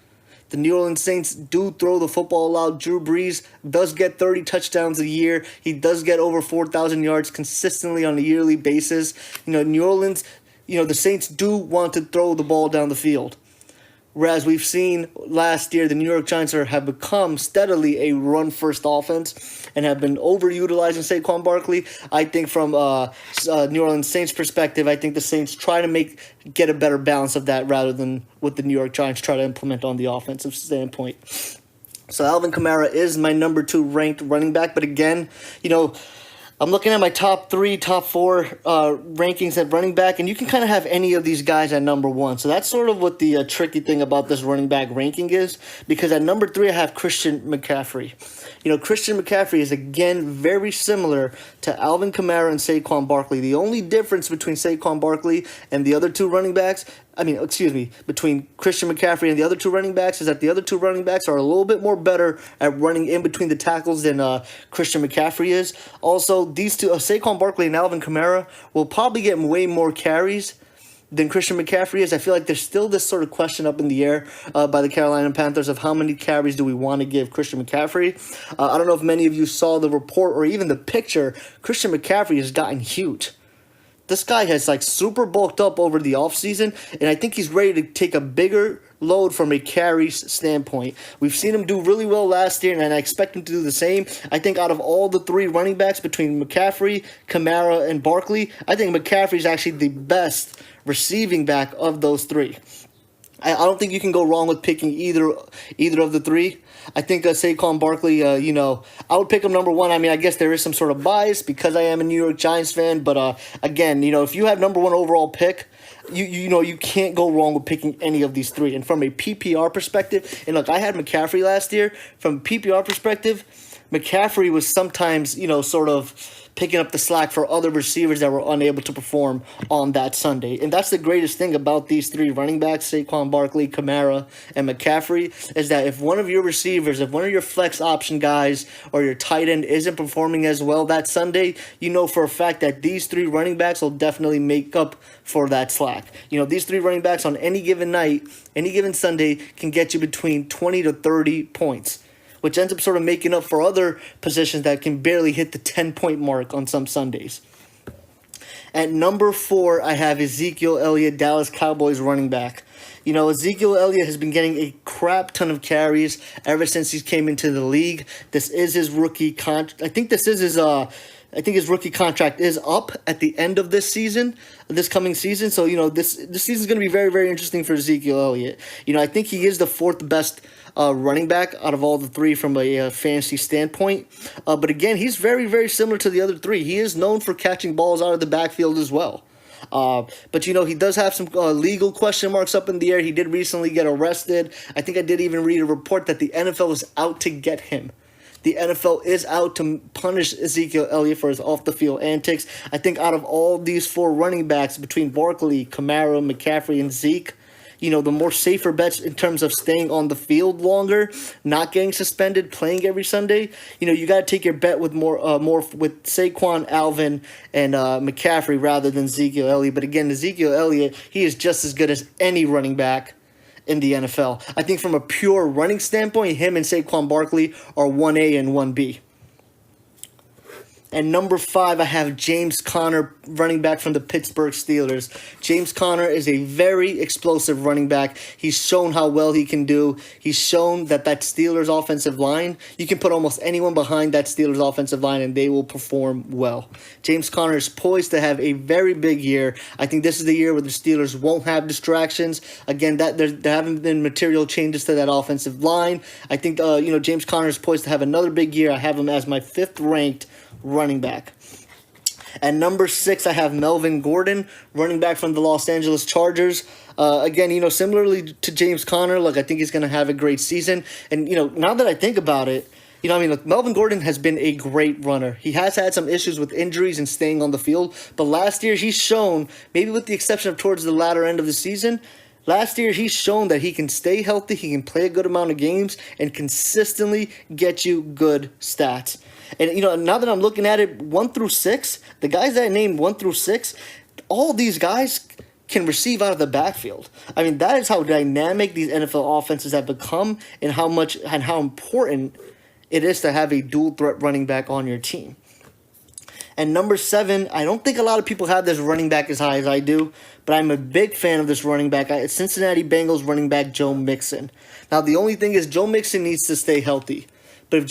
The New Orleans Saints do throw the football out. Drew Brees does get 30 touchdowns a year. He does get over 4,000 yards consistently on a yearly basis. New Orleans, the Saints do want to throw the ball down the field. Whereas we've seen last year, the New York Giants have become steadily a run-first offense and have been overutilizing Saquon Barkley. I think from New Orleans Saints' perspective, I think the Saints try to get a better balance of that rather than what the New York Giants try to implement on the offensive standpoint. So Alvin Kamara is my number 2 ranked running back. But again, I'm looking at my top 3, top 4 rankings at running back, and you can kind of have any of these guys at number 1. So that's sort of what the tricky thing about this running back ranking is, because at number 3 I have Christian McCaffrey. Christian McCaffrey is, again, very similar to Alvin Kamara and Saquon Barkley. The only difference between Saquon Barkley and the other 2 running backs, between Christian McCaffrey and the other 2 running backs, is that the other 2 running backs are a little bit more better at running in between the tackles than Christian McCaffrey is. Also, these two, Saquon Barkley and Alvin Kamara, will probably get way more carries than Christian McCaffrey is. I feel like there's still this sort of question up in the air by the Carolina Panthers of how many carries do we want to give Christian McCaffrey. I don't know if many of you saw the report or even the picture. Christian McCaffrey has gotten huge. This guy has super bulked up over the offseason, and I think he's ready to take a bigger load from a carries standpoint. We've seen him do really well last year, and I expect him to do the same. I think out of all the 3 running backs between McCaffrey, Kamara, and Barkley, I think McCaffrey's actually the best receiving back of those 3. I don't think you can go wrong with picking either of the 3. I think Saquon Barkley, I would pick him number 1. I guess there is some sort of bias because I am a New York Giants fan. But again, if you have number 1 overall pick, you can't go wrong with picking any of these 3. And from a PPR perspective, and look, I had McCaffrey last year. From a PPR perspective, McCaffrey was sometimes, sort of picking up the slack for other receivers that were unable to perform on that Sunday. And that's the greatest thing about these 3 running backs, Saquon Barkley, Kamara, and McCaffrey, is that if one of your receivers, if one of your flex option guys or your tight end isn't performing as well that Sunday, you know for a fact that these 3 running backs will definitely make up for that slack. These 3 running backs on any given night, any given Sunday, can get you between 20 to 30 points, which ends up sort of making up for other positions that can barely hit the 10-point mark on some Sundays. At number 4, I have Ezekiel Elliott, Dallas Cowboys running back. Ezekiel Elliott has been getting a crap ton of carries ever since he came into the league. This is his rookie contract. I think his rookie contract is up at the end of this coming season. So, this season is going to be very, very interesting for Ezekiel Elliott. I think he is the 4th best running back out of all the 3 from a fantasy standpoint. But again, he's very, very similar to the other 3. He is known for catching balls out of the backfield as well. But he does have some legal question marks up in the air. He did recently get arrested. I think I did even read a report that the NFL is out to get him. The NFL is out to punish Ezekiel Elliott for his off-the-field antics. I think out of all these 4 running backs between Barkley, Kamara, McCaffrey, and Zeke, the more safer bets in terms of staying on the field longer, not getting suspended, playing every Sunday, you got to take your bet with more with Saquon, Alvin, and McCaffrey rather than Ezekiel Elliott. But again, Ezekiel Elliott, he is just as good as any running back in the NFL. I think from a pure running standpoint, him and Saquon Barkley are 1A and 1B. And number 5, I have James Conner, running back from the Pittsburgh Steelers. James Conner is a very explosive running back. He's shown how well he can do. He's shown that Steelers offensive line, you can put almost anyone behind that Steelers offensive line and they will perform well. James Conner is poised to have a very big year. I think this is the year where the Steelers won't have distractions. Again, there haven't been material changes to that offensive line. I think James Conner is poised to have another big year. I have him as my 5th ranked running back. At number 6, I have Melvin Gordon, running back from the Los Angeles Chargers. Again, similarly to James Conner, I think he's going to have a great season. And, now that I think about it, Melvin Gordon has been a great runner. He has had some issues with injuries and staying on the field. But last year, he's shown, maybe with the exception of towards the latter end of the season, last year, he's shown that he can stay healthy, he can play a good amount of games, and consistently get you good stats. And, now that I'm looking at it, 1 through 6, the guys that I named 1 through 6, all these guys can receive out of the backfield. I mean, that is how dynamic these NFL offenses have become and how important it is to have a dual threat running back on your team. And number 7, I don't think a lot of people have this running back as high as I do, but I'm a big fan of this running back. It's Cincinnati Bengals running back Joe Mixon. Now, the only thing is Joe Mixon needs to stay healthy. But if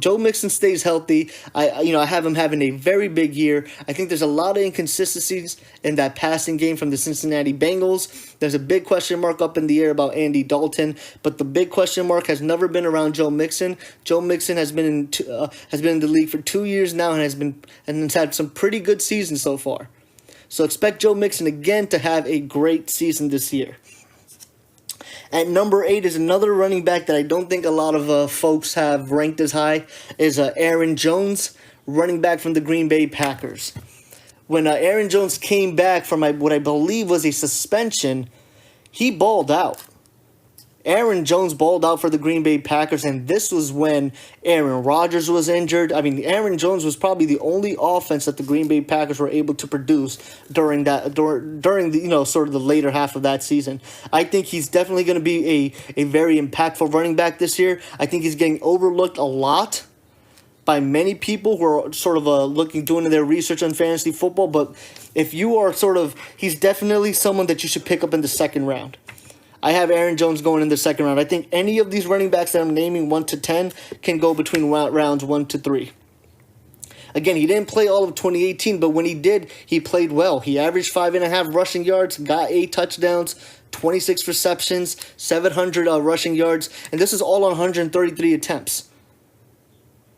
Joe Mixon stays healthy, I have him having a very big year. I think there's a lot of inconsistencies in that passing game from the Cincinnati Bengals. There's a big question mark up in the air about Andy Dalton, but the big question mark has never been around Joe Mixon. Joe Mixon has been in the league for 2 years now and has had some pretty good seasons so far. So expect Joe Mixon again to have a great season this year. At number 8 is another running back that I don't think a lot of folks have ranked as high, is Aaron Jones, running back from the Green Bay Packers. When Aaron Jones came back from what I believe was a suspension, he balled out. Aaron Jones balled out for the Green Bay Packers, and this was when Aaron Rodgers was injured. I mean, Aaron Jones was probably the only offense that the Green Bay Packers were able to produce during the sort of the later half of that season. I think he's definitely going to be a very impactful running back this year. I think he's getting overlooked a lot by many people who are sort of doing their research on fantasy football. But if you are he's definitely someone that you should pick up in the second round. I have Aaron Jones going in the second round. I think any of these running backs that I'm naming 1 to 10 can go between rounds 1 to 3. Again, he didn't play all of 2018, but when he did, he played well. He averaged 5.5 rushing yards, got 8 touchdowns, 26 receptions, 700 rushing yards, and this is all on 133 attempts.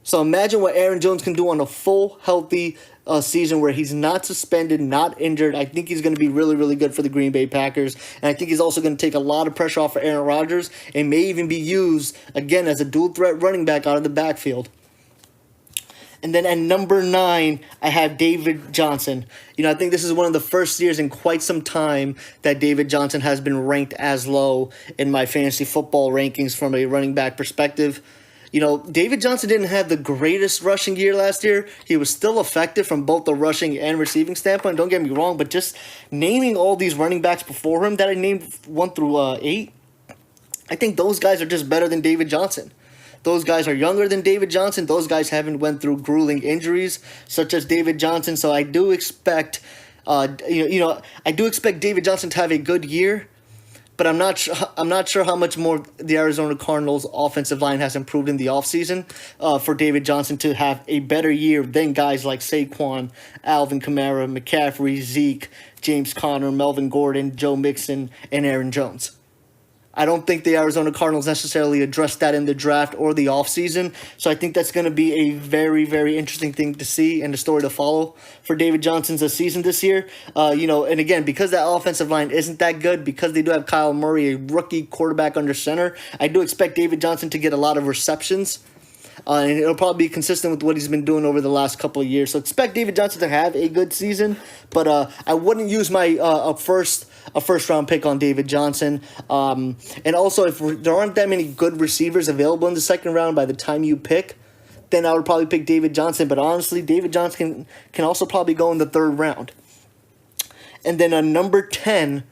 So imagine what Aaron Jones can do on a full, healthy season where he's not suspended, not injured. I think he's going to be really, really good for the Green Bay Packers. And I think he's also going to take a lot of pressure off of Aaron Rodgers and may even be used, again, as a dual-threat running back out of the backfield. And then at number 9, I have David Johnson. I think this is one of the first years in quite some time that David Johnson has been ranked as low in my fantasy football rankings from a running back perspective. David Johnson didn't have the greatest rushing year last year. He was still effective from both the rushing and receiving standpoint. Don't get me wrong, but just naming all these running backs before him that I named 1 through 8, I think those guys are just better than David Johnson. Those guys are younger than David Johnson. Those guys haven't went through grueling injuries such as David Johnson. So I do expect, I do expect David Johnson to have a good year. But I'm not sure how much more the Arizona Cardinals offensive line has improved in the offseason for David Johnson to have a better year than guys like Saquon, Alvin Kamara, McCaffrey, Zeke, James Conner, Melvin Gordon, Joe Mixon, and Aaron Jones. I don't think the Arizona Cardinals necessarily addressed that in the draft or the offseason. So I think that's going to be a very, very interesting thing to see and a story to follow for David Johnson's season this year. And again, because that offensive line isn't that good, because they do have Kyle Murray, a rookie quarterback under center, I do expect David Johnson to get a lot of receptions. And it'll probably be consistent with what he's been doing over the last couple of years. So expect David Johnson to have a good season, but I wouldn't use my a first round pick on David Johnson. And also, if there aren't that many good receivers available in the second round by the time you pick, then I would probably pick David Johnson. But honestly, David Johnson can also probably go in the third round. And then number 10,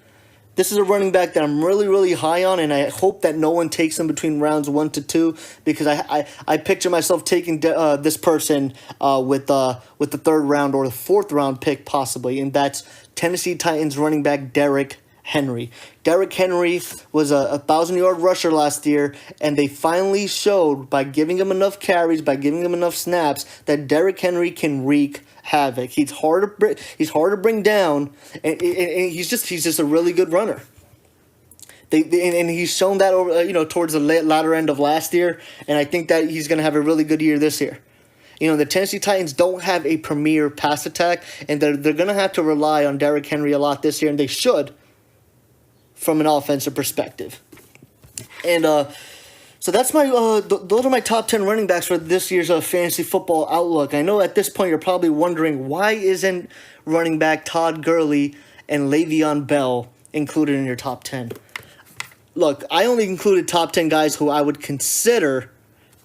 This is a running back that I'm really, really high on, and I hope that no one takes him between rounds 1 to 2, because I picture myself taking this person with the third round or the fourth round pick possibly, and that's Tennessee Titans running back Derrick Henry. Derrick Henry was a 1,000-yard rusher last year, and they finally showed by giving him enough carries, by giving him enough snaps, that Derrick Henry can wreak havoc. He's hard to bring down, and he's just a really good runner. And he's shown that over towards the latter end of last year, and I think that he's going to have a really good year this year. The Tennessee Titans don't have a premier pass attack, and they're going to have to rely on Derrick Henry a lot this year, and they should, from an offensive perspective. And so that's my those are my top 10 running backs for this year's fantasy football outlook. I know at this point you're probably wondering, why isn't running back Todd Gurley and Le'Veon Bell included in your top 10? Look, I only included top 10 guys who I would consider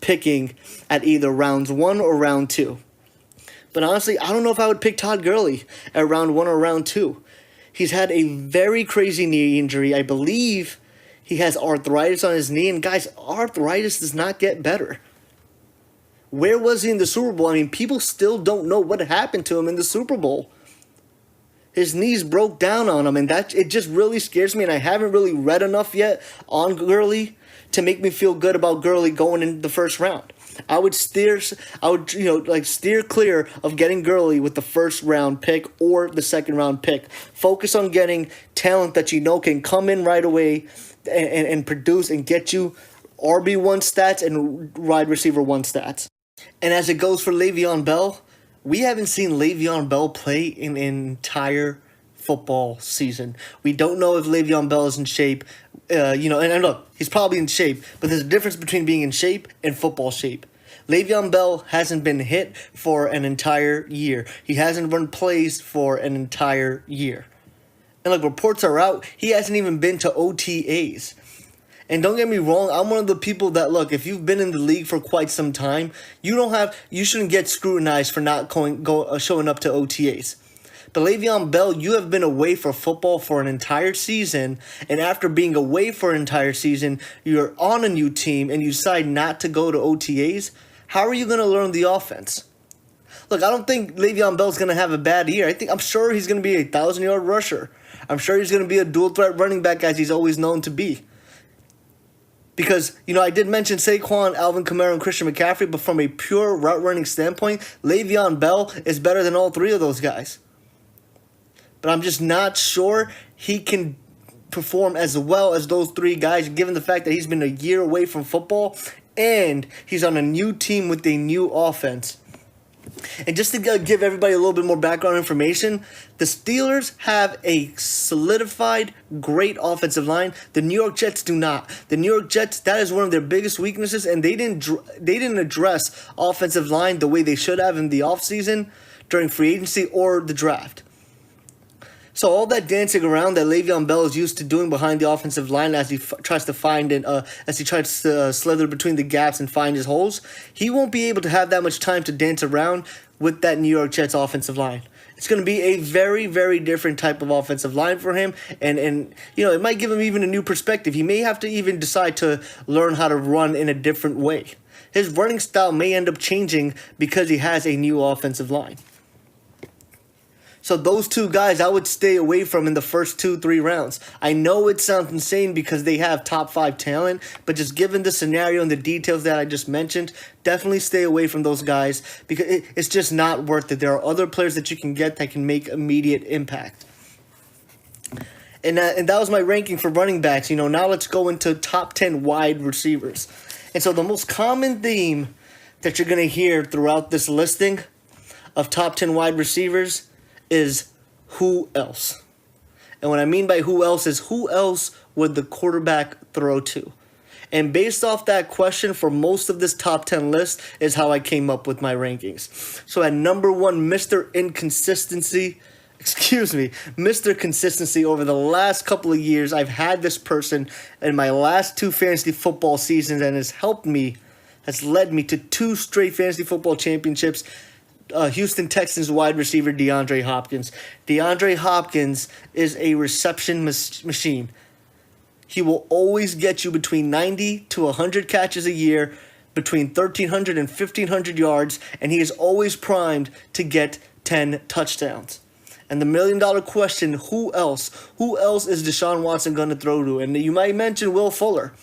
picking at either rounds 1 or round 2. But honestly, I don't know if I would pick Todd Gurley at round 1 or round 2. He's had a very crazy knee injury. I believe he has arthritis on his knee. And guys, arthritis does not get better. Where was he in the Super Bowl? I mean, people still don't know what happened to him in the Super Bowl. His knees broke down on him, and it just really scares me. And I haven't really read enough yet on Gurley to make me feel good about Gurley going in the first round. I would steer clear of getting Gurley with the first round pick or the second round pick. Focus on getting talent that can come in right away and produce and get you RB1 stats and wide receiver 1 stats. And as it goes for Le'Veon Bell, we haven't seen Le'Veon Bell play in an entire football season. We don't know if Le'Veon Bell is in shape. And look, he's probably in shape, but there's a difference between being in shape and football shape. Le'Veon Bell hasn't been hit for an entire year. He hasn't run plays for an entire year. And look, reports are out, he hasn't even been to OTAs. And don't get me wrong, I'm one of the people that, look, if you've been in the league for quite some time, you shouldn't get scrutinized for not showing up to OTAs. But Le'Veon Bell, you have been away for football for an entire season, and after being away for an entire season, you're on a new team and you decide not to go to OTAs. How are you going to learn the offense? Look, I don't think Le'Veon Bell's going to have a bad year. I'm sure he's going to be a 1,000-yard rusher. I'm sure he's going to be a dual-threat running back as he's always known to be. Because, I did mention Saquon, Alvin Kamara, and Christian McCaffrey, but from a pure route-running standpoint, Le'Veon Bell is better than all three of those guys. But I'm just not sure he can perform as well as those three guys, given the fact that he's been a year away from football and he's on a new team with a new offense. And just to give everybody a little bit more background information, the Steelers have a solidified, great offensive line. The New York Jets do not. The New York Jets, that is one of their biggest weaknesses, and they didn't address offensive line the way they should have in the offseason, during free agency, or the draft. So all that dancing around that Le'Veon Bell is used to doing behind the offensive line as he tries to slither between the gaps and find his holes, he won't be able to have that much time to dance around with that New York Jets offensive line. It's going to be a very, very different type of offensive line for him, and it might give him even a new perspective. He may have to even decide to learn how to run in a different way. His running style may end up changing because he has a new offensive line. So those two guys I would stay away from in the first 2-3 rounds. I know it sounds insane because they have top 5 talent, but just given the scenario and the details that I just mentioned, definitely stay away from those guys because it's just not worth it. There are other players that you can get that can make immediate impact. And that was my ranking for running backs. Now let's go into top 10 wide receivers. And so the most common theme that you're going to hear throughout this listing of top 10 wide receivers is who else. And what I mean by who else is who else would the quarterback throw to? And based off that question for most of this top 10 list is how I came up with my rankings. So at number 1, Mr. Consistency over the last couple of years. I've had this person in my last 2 fantasy football seasons and has led me to 2 straight fantasy football championships. Houston Texans wide receiver DeAndre Hopkins. DeAndre Hopkins is a reception machine. He will always get you between 90 to 100 catches a year, between 1,300 and 1,500 yards, and he is always primed to get 10 touchdowns. And the million-dollar question, who else? Who else is Deshaun Watson going to throw to? And you might mention Will Fuller,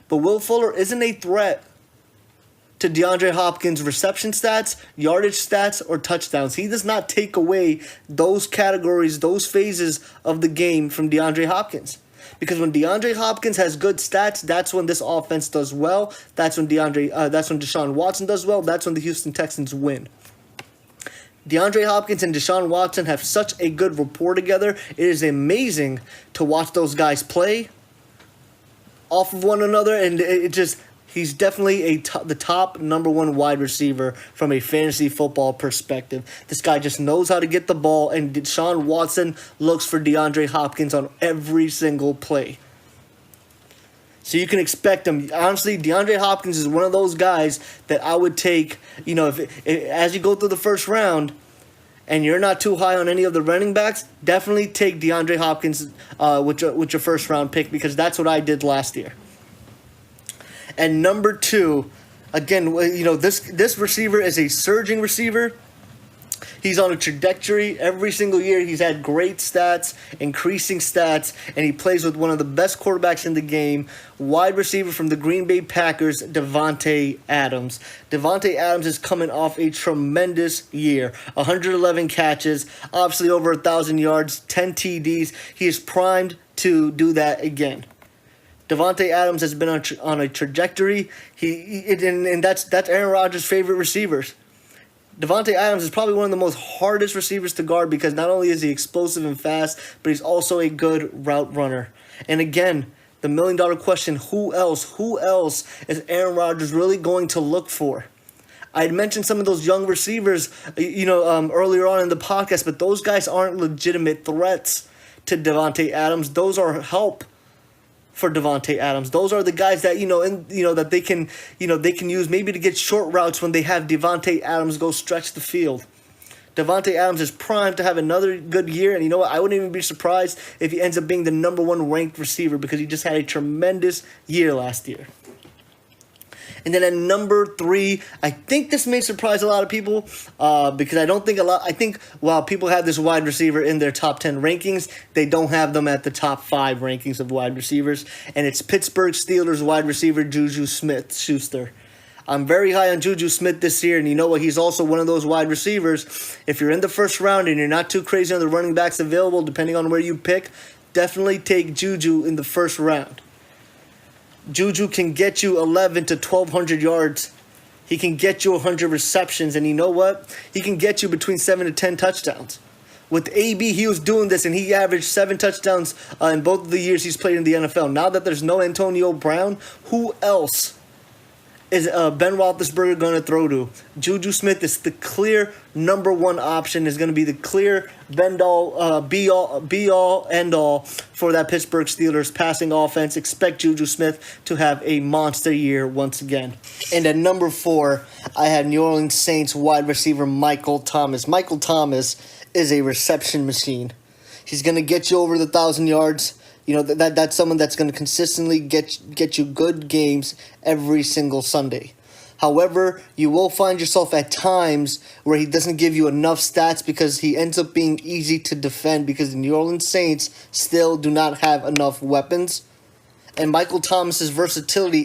but Will Fuller isn't a threat to DeAndre Hopkins' reception stats, yardage stats, or touchdowns. He does not take away those categories, those phases of the game from DeAndre Hopkins. Because when DeAndre Hopkins has good stats, that's when this offense does well. That's when Deshaun Watson does well. That's when the Houston Texans win. DeAndre Hopkins and Deshaun Watson have such a good rapport together. It is amazing to watch those guys play off of one another, and he's definitely the top number one wide receiver from a fantasy football perspective. This guy just knows how to get the ball, and Deshaun Watson looks for DeAndre Hopkins on every single play. So you can expect him. Honestly, DeAndre Hopkins is one of those guys that I would take, if as you go through the first round and you're not too high on any of the running backs, definitely take DeAndre Hopkins with your first round pick, because that's what I did last year. And number 2, again, this receiver is a surging receiver. He's on a trajectory. Every single year he's had great stats, increasing stats, and he plays with one of the best quarterbacks in the game, wide receiver from the Green Bay Packers, Davante Adams. Davante Adams is coming off a tremendous year. 111 catches, obviously over 1,000 yards, 10 TDs. He is primed to do that again. Davante Adams has been on a trajectory. And that's Aaron Rodgers' favorite receivers. Davante Adams is probably one of the most hardest receivers to guard, because not only is he explosive and fast, but he's also a good route runner. And again, the million-dollar question, who else? Who else is Aaron Rodgers really going to look for? I had mentioned some of those young receivers, earlier on in the podcast, but those guys aren't legitimate threats to Davante Adams. Those are help for Davante Adams. Those are the guys that that they can use maybe to get short routes when they have Davante Adams go stretch the field. Davante Adams is primed to have another good year, and you know what? I wouldn't even be surprised if he ends up being the number 1 ranked receiver, because he just had a tremendous year last year. And then at number 3, I think this may surprise a lot of people, because I think while people have this wide receiver in their top 10 rankings, they don't have them at the top 5 rankings of wide receivers. And it's Pittsburgh Steelers wide receiver Juju Smith-Schuster. I'm very high on Juju Smith this year, and you know what? He's also one of those wide receivers. If you're in the first round and you're not too crazy on the running backs available, depending on where you pick, definitely take Juju in the first round. Juju can get you 11 to 1,200 yards. He can get you 100 receptions. And you know what? He can get you between 7 to 10 touchdowns. With AB, he was doing this, and he averaged 7 touchdowns in both of the years he's played in the NFL. Now that there's no Antonio Brown, who else is Ben Roethlisberger going to throw to? Juju Smith is the clear number 1 option, is going to be the clear be-all, end-all for that Pittsburgh Steelers passing offense. Expect Juju Smith to have a monster year once again. And at number 4, I have New Orleans Saints wide receiver Michael Thomas. Michael Thomas is a reception machine. He's going to get you over the 1,000 yards. That's someone that's going to consistently get you good games every single Sunday. However, you will find yourself at times where he doesn't give you enough stats, because he ends up being easy to defend, because the New Orleans Saints still do not have enough weapons. And Michael Thomas's versatility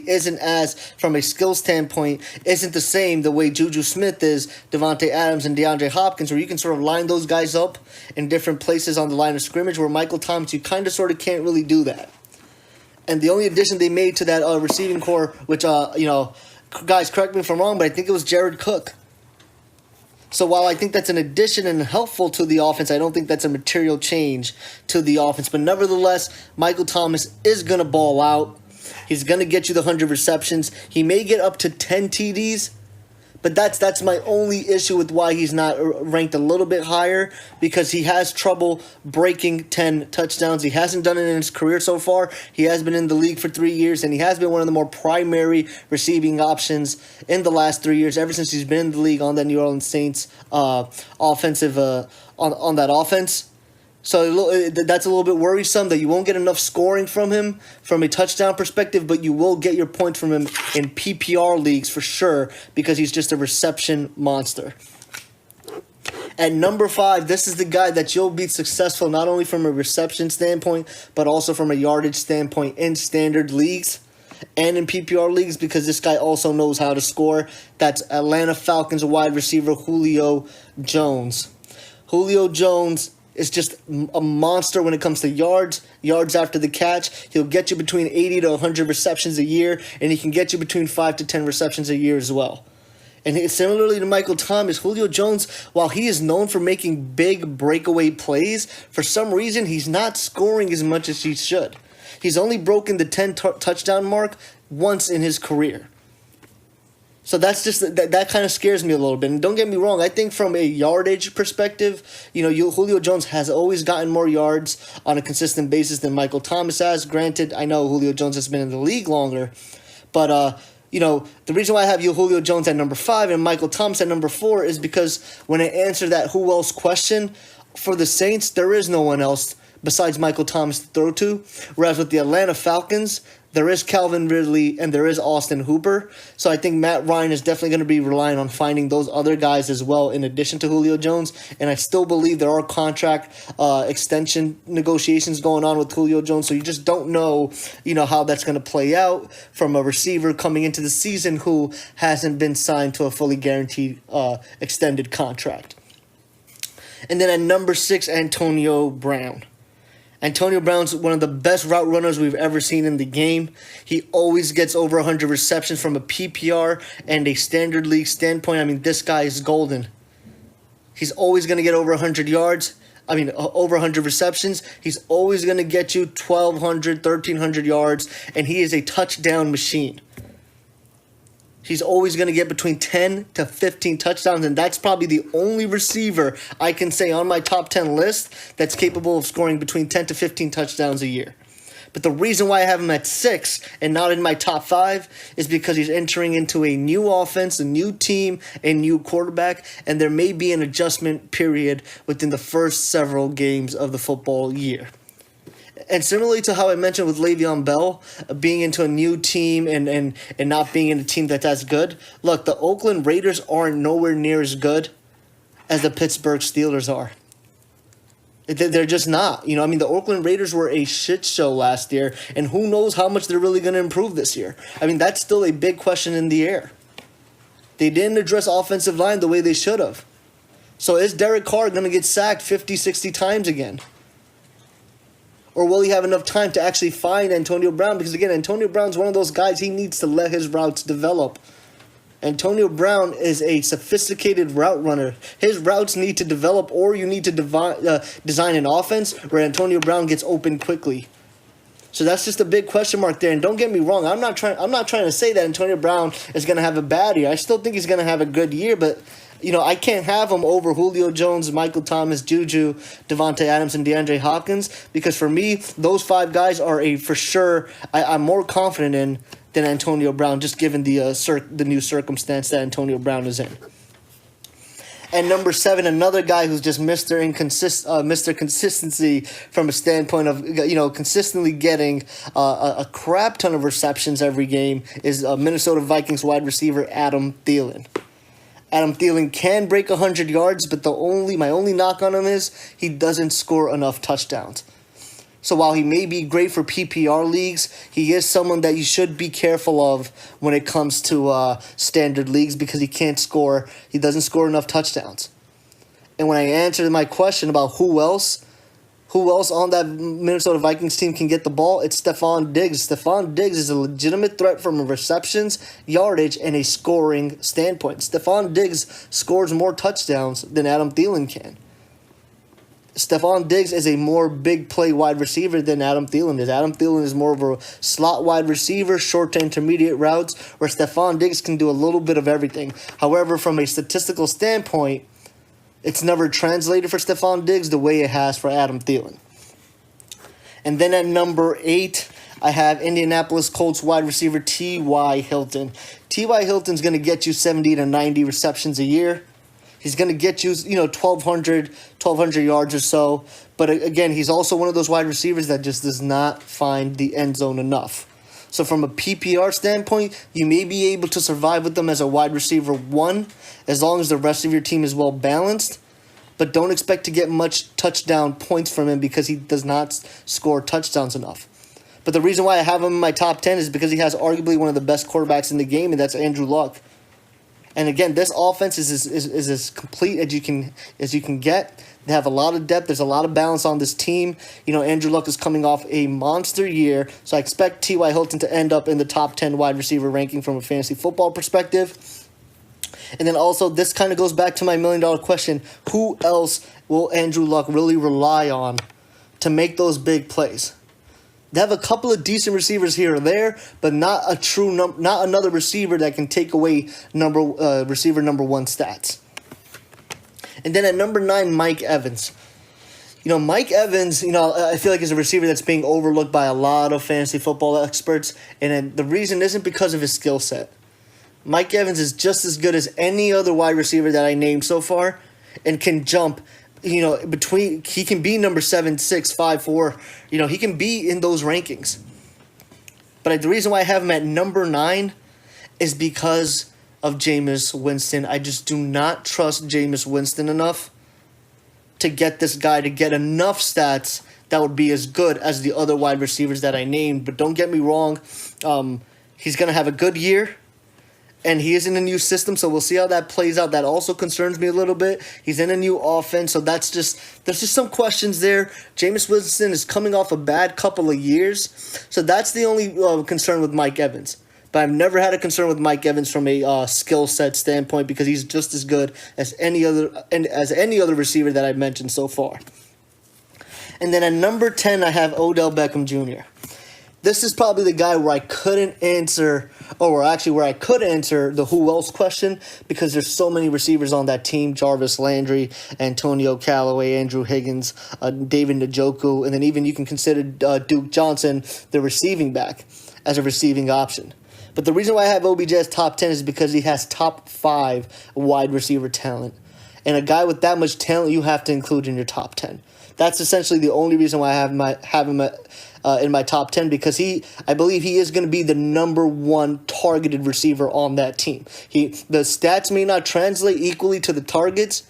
from a skill standpoint, isn't the same the way Juju Smith is, Davante Adams, and DeAndre Hopkins, where you can sort of line those guys up in different places on the line of scrimmage, where Michael Thomas, you kind of sort of can't really do that. And the only addition they made to that receiving core, which, guys, correct me if I'm wrong, but I think it was Jared Cook. So while I think that's an addition and helpful to the offense, I don't think that's a material change to the offense. But nevertheless, Michael Thomas is going to ball out. He's going to get you the 100 receptions. He may get up to 10 TDs, But that's my only issue with why he's not ranked a little bit higher, because he has trouble breaking 10 touchdowns. He hasn't done it in his career so far. He has been in the league for 3 years, and he has been one of the more primary receiving options in the last 3 years, ever since he's been in the league on that New Orleans Saints offensive on that offense. So that's a little bit worrisome that you won't get enough scoring from him from a touchdown perspective, but you will get your points from him in PPR leagues for sure, because he's just a reception monster. At number 5, this is the guy that you'll be successful not only from a reception standpoint, but also from a yardage standpoint in standard leagues and in PPR leagues, because this guy also knows how to score. That's Atlanta Falcons wide receiver Julio Jones. Julio Jones is just a monster when it comes to yards after the catch. He'll get you between 80 to 100 receptions a year, and he can get you between 5 to 10 receptions a year as well. And similarly to Michael Thomas, Julio Jones, while he is known for making big breakaway plays, for some reason he's not scoring as much as he should. He's only broken the 10 touchdown mark once in his career. So that's just that kind of scares me a little bit. And don't get me wrong, I think from a yardage perspective, Julio Jones has always gotten more yards on a consistent basis than Michael Thomas has. Granted, I know Julio Jones has been in the league longer, but the reason why I have Julio Jones at number 5 and Michael Thomas at number 4 is because when I answer that who else question for the Saints, there is no one else besides Michael Thomas to throw to. Whereas with the Atlanta Falcons, there is Calvin Ridley and there is Austin Hooper. So I think Matt Ryan is definitely going to be relying on finding those other guys as well in addition to Julio Jones. And I still believe there are contract extension negotiations going on with Julio Jones. So you just don't know, how that's going to play out from a receiver coming into the season who hasn't been signed to a fully guaranteed extended contract. And then at number 6, Antonio Brown. Antonio Brown's one of the best route runners we've ever seen in the game. He always gets over 100 receptions from a PPR and a standard league standpoint. I mean, this guy is golden. He's always going to get over 100 yards. Over 100 receptions. He's always going to get you 1,200, 1,300 yards, and he is a touchdown machine. He's always going to get between 10 to 15 touchdowns, and that's probably the only receiver I can say on my top 10 list that's capable of scoring between 10 to 15 touchdowns a year. But the reason why I have him at 6 and not in my top 5 is because he's entering into a new offense, a new team, a new quarterback, and there may be an adjustment period within the first several games of the football year. And similarly to how I mentioned with Le'Veon Bell, being into a new team and not being in a team that's as good, look, the Oakland Raiders aren't nowhere near as good as the Pittsburgh Steelers are. They're just not. The Oakland Raiders were a shit show last year, and who knows how much they're really going to improve this year. That's still a big question in the air. They didn't address offensive line the way they should have. So is Derek Carr going to get sacked 50, 60 times again? Or will he have enough time to actually find Antonio Brown? Because, again, Antonio Brown's one of those guys, he needs to let his routes develop. Antonio Brown is a sophisticated route runner. His routes need to develop, or you need to design an offense where Antonio Brown gets open quickly. So that's just a big question mark there. And don't get me wrong, I'm not trying to say that Antonio Brown is going to have a bad year. I still think he's going to have a good year, but I can't have him over Julio Jones, Michael Thomas, Juju, Devontae Adams, and DeAndre Hopkins, because for me, those 5 guys are for sure I'm more confident in than Antonio Brown, just given the new circumstance that Antonio Brown is in. And number 7, another guy who's just Mr. Consistency from a standpoint of consistently getting a crap ton of receptions every game is Minnesota Vikings wide receiver Adam Thielen. Adam Thielen can break 100 yards, but my only knock on him is he doesn't score enough touchdowns. So while he may be great for PPR leagues, he is someone that you should be careful of when it comes to standard leagues, because he doesn't score enough touchdowns. And when I answered my question about who else on that Minnesota Vikings team can get the ball, it's Stephon Diggs. Stephon Diggs is a legitimate threat from a receptions, yardage, and a scoring standpoint. Stephon Diggs scores more touchdowns than Adam Thielen can. Stephon Diggs is a more big play wide receiver than Adam Thielen is. Adam Thielen is more of a slot wide receiver, short to intermediate routes, where Stephon Diggs can do a little bit of everything. However, from a statistical standpoint, it's never translated for Stephon Diggs the way it has for Adam Thielen. And then at number 8, I have Indianapolis Colts wide receiver T.Y. Hilton. T.Y. Hilton's going to get you 70 to 90 receptions a year. He's going to get you, 1,200 yards or so. But again, he's also one of those wide receivers that just does not find the end zone enough. So from a PPR standpoint, you may be able to survive with them as a wide receiver 1 as long as the rest of your team is well balanced. But don't expect to get much touchdown points from him because he does not score touchdowns enough. But the reason why I have him in my top 10 is because he has arguably one of the best quarterbacks in the game, and that's Andrew Luck. And again, this offense is as complete as you can get. They have a lot of depth. There's a lot of balance on this team. Andrew Luck is coming off a monster year, so I expect T.Y. Hilton to end up in the top 10 wide receiver ranking from a fantasy football perspective. And then also, this kind of goes back to my $1 million question. Who else will Andrew Luck really rely on to make those big plays? They have a couple of decent receivers here or there, but not another receiver that can take away receiver number 1 stats. And then at number 9, Mike Evans. Mike Evans, I feel like is a receiver that's being overlooked by a lot of fantasy football experts, and the reason isn't because of his skill set. Mike Evans is just as good as any other wide receiver that I named so far, and can jump. He can be number 7, 6, 5, 4. He can be in those rankings. But the reason why I have him at number 9 is because of Jameis Winston. I just do not trust Jameis Winston enough to get this guy to get enough stats that would be as good as the other wide receivers that I named. But don't get me wrong, he's going to have a good year. And he is in a new system, so we'll see how that plays out. That also concerns me a little bit. He's in a new offense, so there's just some questions there. Jameis Winston is coming off a bad couple of years, so that's the only concern with Mike Evans. But I've never had a concern with Mike Evans from a skill set standpoint because he's just as good as any other receiver that I've mentioned so far. And then at number 10, I have Odell Beckham Jr. This is probably the guy where I couldn't answer, where I could answer the who else question because there's so many receivers on that team: Jarvis Landry, Antonio Callaway, Andrew Higgins, David Njoku, and then even you can consider Duke Johnson, the receiving back, as a receiving option. But the reason why I have OBJ as top 10 is because he has top 5 wide receiver talent. And a guy with that much talent you have to include in your top 10. That's essentially the only reason why I have him in my top 10 because I believe he is going to be the number 1 targeted receiver on that team. The stats may not translate equally to the targets,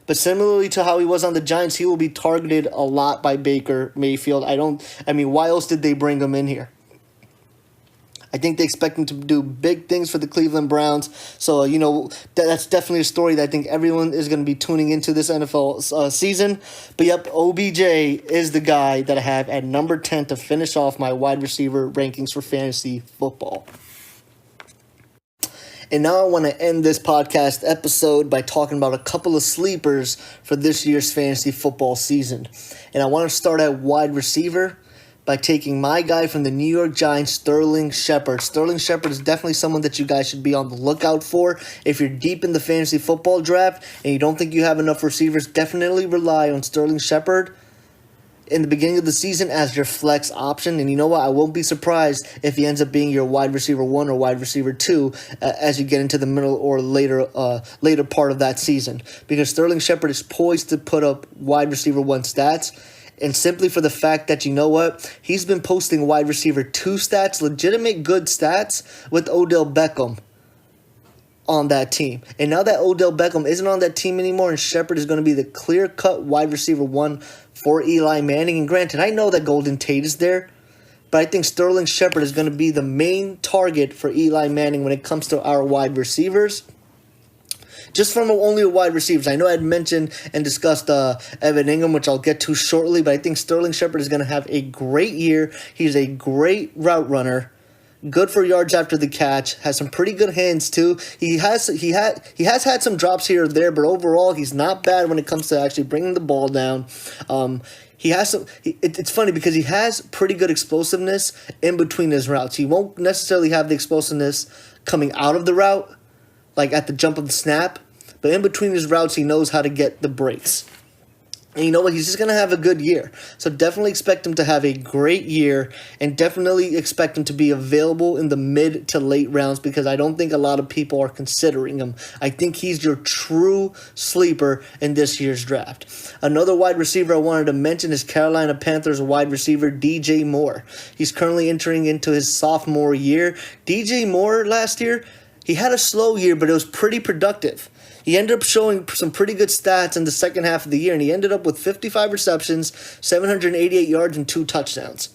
but similarly to how he was on the Giants, he will be targeted a lot by Baker Mayfield. Why else did they bring him in here? I think they expect him to do big things for the Cleveland Browns. So, that's definitely a story that I think everyone is going to be tuning into this NFL season. But, yep, OBJ is the guy that I have at number 10 to finish off my wide receiver rankings for fantasy football. And now I want to end this podcast episode by talking about a couple of sleepers for this year's fantasy football season. And I want to start at wide receiver by taking my guy from the New York Giants, Sterling Shepard. Sterling Shepard is definitely someone that you guys should be on the lookout for. If you're deep in the fantasy football draft and you don't think you have enough receivers, definitely rely on Sterling Shepard in the beginning of the season as your flex option. And you know what? I won't be surprised if he ends up being your wide receiver 1 or wide receiver 2 as you get into the middle or later part of that season. Because Sterling Shepard is poised to put up wide receiver 1 stats. And simply for the fact that, he's been posting wide receiver 2 stats, legitimate good stats, with Odell Beckham on that team. And now that Odell Beckham isn't on that team anymore and Shepard is going to be the clear-cut wide receiver 1 for Eli Manning. And granted, I know that Golden Tate is there, but I think Sterling Shepard is going to be the main target for Eli Manning when it comes to our wide receivers. Just from only wide receivers. I know I had mentioned and discussed Evan Ingram, which I'll get to shortly, but I think Sterling Shepard is going to have a great year. He's a great route runner. good for yards after the catch, has some pretty good hands too. He has had some drops here or there, but overall he's not bad when it comes to actually bringing the ball down. He has some. It's funny because he has pretty good explosiveness in between his routes. He won't necessarily have the explosiveness coming out of the route, like at the jump of the snap, but in between his routes, he knows how to get the breaks. And you know what? He's just going to have a good year. So definitely expect him to have a great year, and definitely expect him to be available in the mid to late rounds, because I don't think a lot of people are considering him. I think he's your true sleeper in this year's draft. Another wide receiver I wanted to mention is Carolina Panthers wide receiver DJ Moore. He's currently entering into his sophomore year. DJ Moore last year, he had a slow year, but it was pretty productive. He ended up showing some pretty good stats in the second half of the year, and he ended up with 55 receptions, 788 yards, and 2 touchdowns.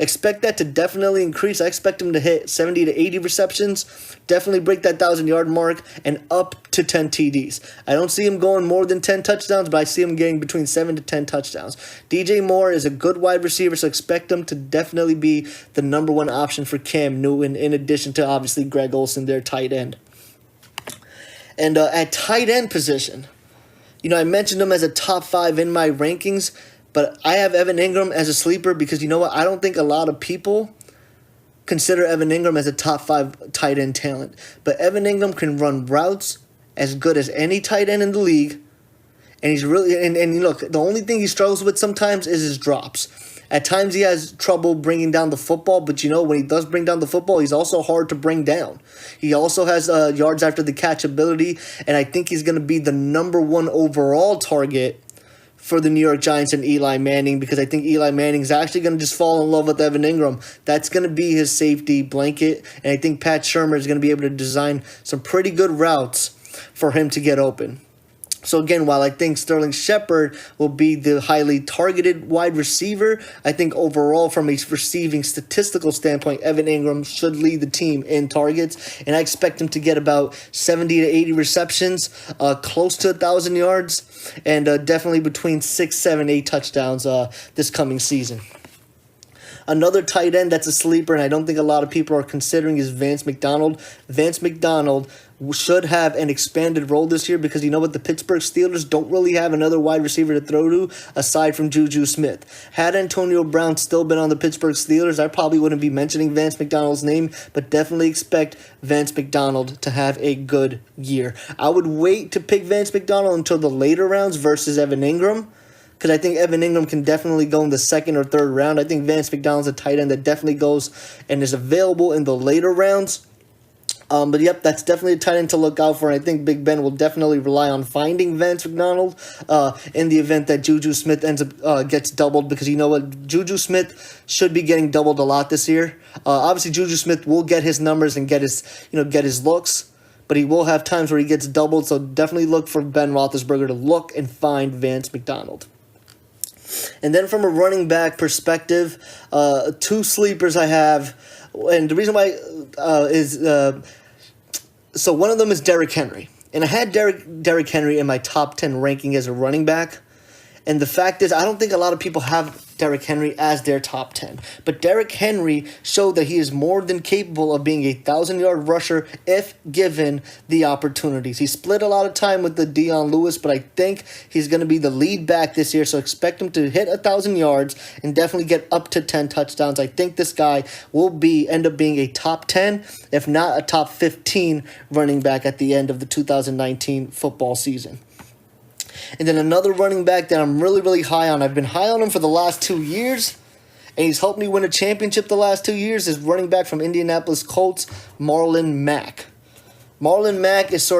Expect that to definitely increase. I expect him to hit 70 to 80 receptions, definitely break that 1,000-yard mark, and up to 10 TDs. I don't see him going more than 10 touchdowns, but I see him getting between 7 to 10 touchdowns. DJ Moore is a good wide receiver, so expect him to definitely be the number one option for Cam Newton, in addition to obviously Greg Olsen, their tight end. And at tight end position, I mentioned him as a top 5 in my rankings, but I have Evan Ingram as a sleeper because you know what? I don't think a lot of people consider Evan Ingram as a top 5 tight end talent. But Evan Ingram can run routes as good as any tight end in the league. And he's really, and look, the only thing he struggles with sometimes is his drops. At times he has trouble bringing down the football, but when he does bring down the football, he's also hard to bring down. He also has yards after the catch ability, and I think he's going to be the number 1 overall target for the New York Giants and Eli Manning, because I think Eli Manning is actually going to just fall in love with Evan Ingram. That's going to be his safety blanket, and I think Pat Shurmur is going to be able to design some pretty good routes for him to get open. So again, while I think Sterling Shepard will be the highly targeted wide receiver, I think overall from a receiving statistical standpoint, Evan Ingram should lead the team in targets, and I expect him to get about 70 to 80 receptions, close to 1,000 yards, and definitely between 6, 7, 8 touchdowns this coming season. Another tight end that's a sleeper, and I don't think a lot of people are considering, is Vance McDonald. Vance McDonald should have an expanded role this year because you know what? The Pittsburgh Steelers don't really have another wide receiver to throw to aside from Juju Smith. Had Antonio Brown still been on the Pittsburgh Steelers, I probably wouldn't be mentioning Vance McDonald's name, but definitely expect Vance McDonald to have a good year. I would wait to pick Vance McDonald until the later rounds versus Evan Ingram, because I think Evan Ingram can definitely go in the 2nd or 3rd round. I think Vance McDonald's a tight end that definitely goes and is available in the later rounds. But yep, that's definitely a tight end to look out for. And I think Big Ben will definitely rely on finding Vance McDonald in the event that Juju Smith ends up gets doubled, because you know what? Juju Smith should be getting doubled a lot this year. Obviously, Juju Smith will get his numbers and get his looks, but he will have times where he gets doubled. So definitely look for Ben Roethlisberger to look and find Vance McDonald. And then from a running back perspective, 2 sleepers I have, and the reason why is so one of them is Derrick Henry, and I had Derrick Henry in my top 10 ranking as a running back. And the fact is, I don't think a lot of people have Derrick Henry as their top 10. But Derrick Henry showed that he is more than capable of being a 1,000-yard rusher if given the opportunities. He split a lot of time with the Dion Lewis, but I think he's going to be the lead back this year. So expect him to hit 1,000 yards and definitely get up to 10 touchdowns. I think this guy will end up being a top 10, if not a top 15 running back at the end of the 2019 football season. And then another running back that I'm really, really high on, I've been high on him for the last 2 years, and he's helped me win a championship the last 2 years, is running back from Indianapolis Colts, Marlon Mack. Marlon Mack is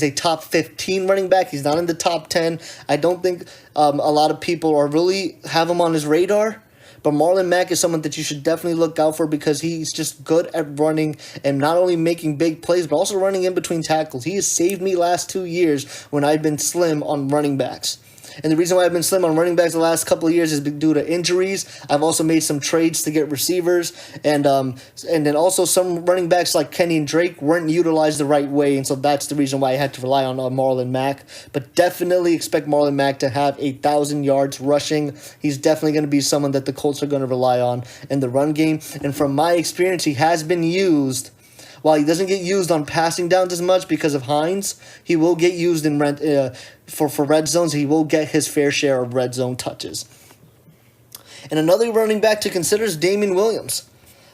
a top 15 running back. He's not in the top 10. I don't think a lot of people really have him on his radar. But Marlon Mack is someone that you should definitely look out for because he's just good at running and not only making big plays, but also running in between tackles. He has saved me last 2 years when I've been slim on running backs. And the reason why I've been slim on running backs the last couple of years is due to injuries. I've also made some trades to get receivers, and then also some running backs like Kenny and Drake weren't utilized the right way, and so that's the reason why I had to rely on Marlon Mack. But definitely expect Marlon Mack to have 1,000 yards rushing. He's definitely going to be someone that the Colts are going to rely on in the run game. And from my experience, he has been used. While he doesn't get used on passing downs as much because of Hines, he will get used in for red zones. He will get his fair share of red zone touches. And another running back to consider is Damien Williams.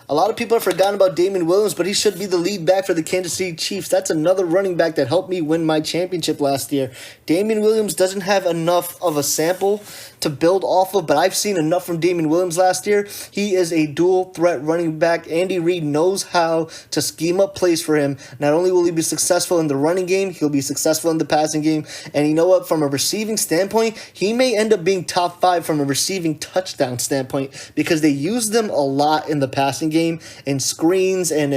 A lot of people have forgotten about Damien Williams, but he should be the lead back for the Kansas City Chiefs. That's another running back that helped me win my championship last year. Damien Williams doesn't have enough of a sample to build off of, but I've seen enough from Damien Williams last year. He is a dual threat running back. Andy Reid knows how to scheme up plays for him. Not only will he be successful in the running game, he'll be successful in the passing game. And you know what? From a receiving standpoint, he may end up being top 5 from a receiving touchdown standpoint because they use them a lot in the passing game and screens and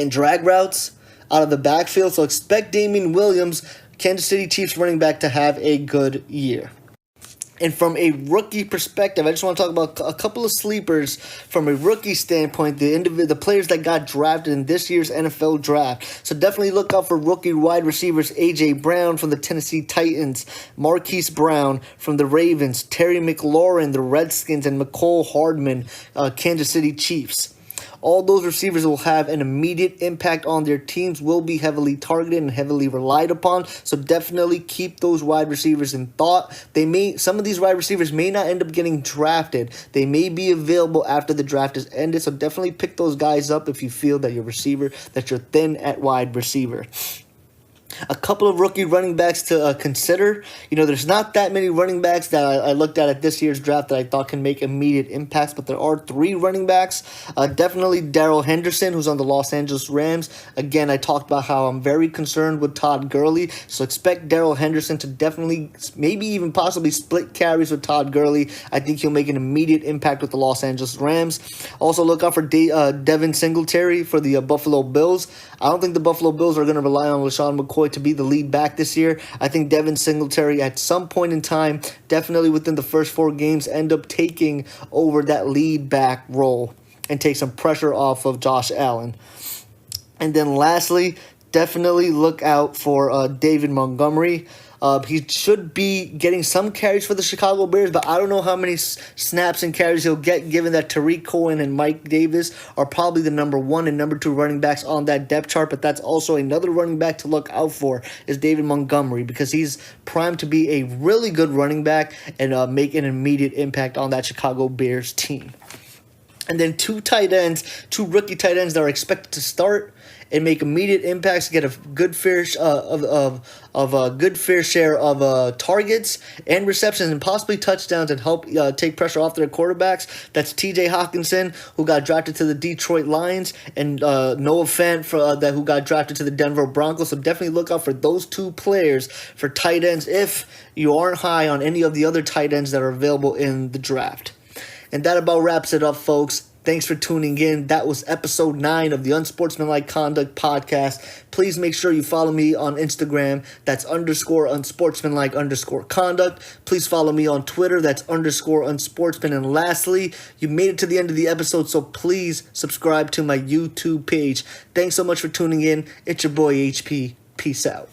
drag routes out of the backfield. So expect Damien Williams, Kansas City Chiefs running back, to have a good year. And from a rookie perspective, I just want to talk about a couple of sleepers from a rookie standpoint, the players that got drafted in this year's NFL draft. So definitely look out for rookie wide receivers A.J. Brown from the Tennessee Titans, Marquise Brown from the Ravens, Terry McLaurin, the Redskins, and McCole Hardman, Kansas City Chiefs. All those receivers will have an immediate impact on their teams, will be heavily targeted and heavily relied upon. So definitely keep those wide receivers in thought. Some of these wide receivers may not end up getting drafted. They may be available after the draft is ended. So definitely pick those guys up if you feel that you're thin at wide receiver. A couple of rookie running backs to consider. There's not that many running backs that I looked at this year's draft that I thought can make immediate impacts, but there are 3 running backs. Definitely Darrell Henderson, who's on the Los Angeles Rams. Again, I talked about how I'm very concerned with Todd Gurley, so expect Darrell Henderson to definitely, maybe even possibly split carries with Todd Gurley. I think he'll make an immediate impact with the Los Angeles Rams. Also look out for Devin Singletary for the Buffalo Bills. I don't think the Buffalo Bills are going to rely on LaShawn McCoy to be the lead back this year. I think Devin Singletary at some point in time, definitely within the first 4 games, end up taking over that lead back role and take some pressure off of Josh Allen. And then lastly, definitely look out for David Montgomery. He should be getting some carries for the Chicago Bears, but I don't know how many snaps and carries he'll get, given that Tariq Cohen and Mike Davis are probably the number 1 and number 2 running backs on that depth chart. But that's also another running back to look out for is David Montgomery, because he's primed to be a really good running back and make an immediate impact on that Chicago Bears team. And then 2 rookie tight ends that are expected to start and make immediate impacts, get a good fair share of targets and receptions and possibly touchdowns, and help take pressure off their quarterbacks. That's T.J. Hawkinson, who got drafted to the Detroit Lions, and Noah Fant who got drafted to the Denver Broncos. So definitely look out for those 2 players for tight ends if you aren't high on any of the other tight ends that are available in the draft. And that about wraps it up, folks. Thanks for tuning in. That was episode 9 of the Unsportsmanlike Conduct podcast. Please make sure you follow me on Instagram. That's _unsportsmanlike_conduct. Please follow me on Twitter. That's _unsportsman. And lastly, you made it to the end of the episode, so please subscribe to my YouTube page. Thanks so much for tuning in. It's your boy HP. Peace out.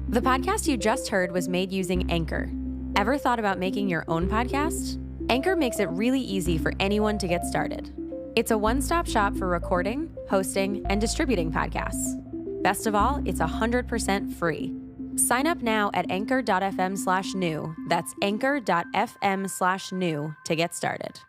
The podcast you just heard was made using Anchor. Ever thought about making your own podcast? Anchor makes it really easy for anyone to get started. It's a one-stop shop for recording, hosting, and distributing podcasts. Best of all, it's 100% free. Sign up now at anchor.fm/new. That's anchor.fm/new to get started.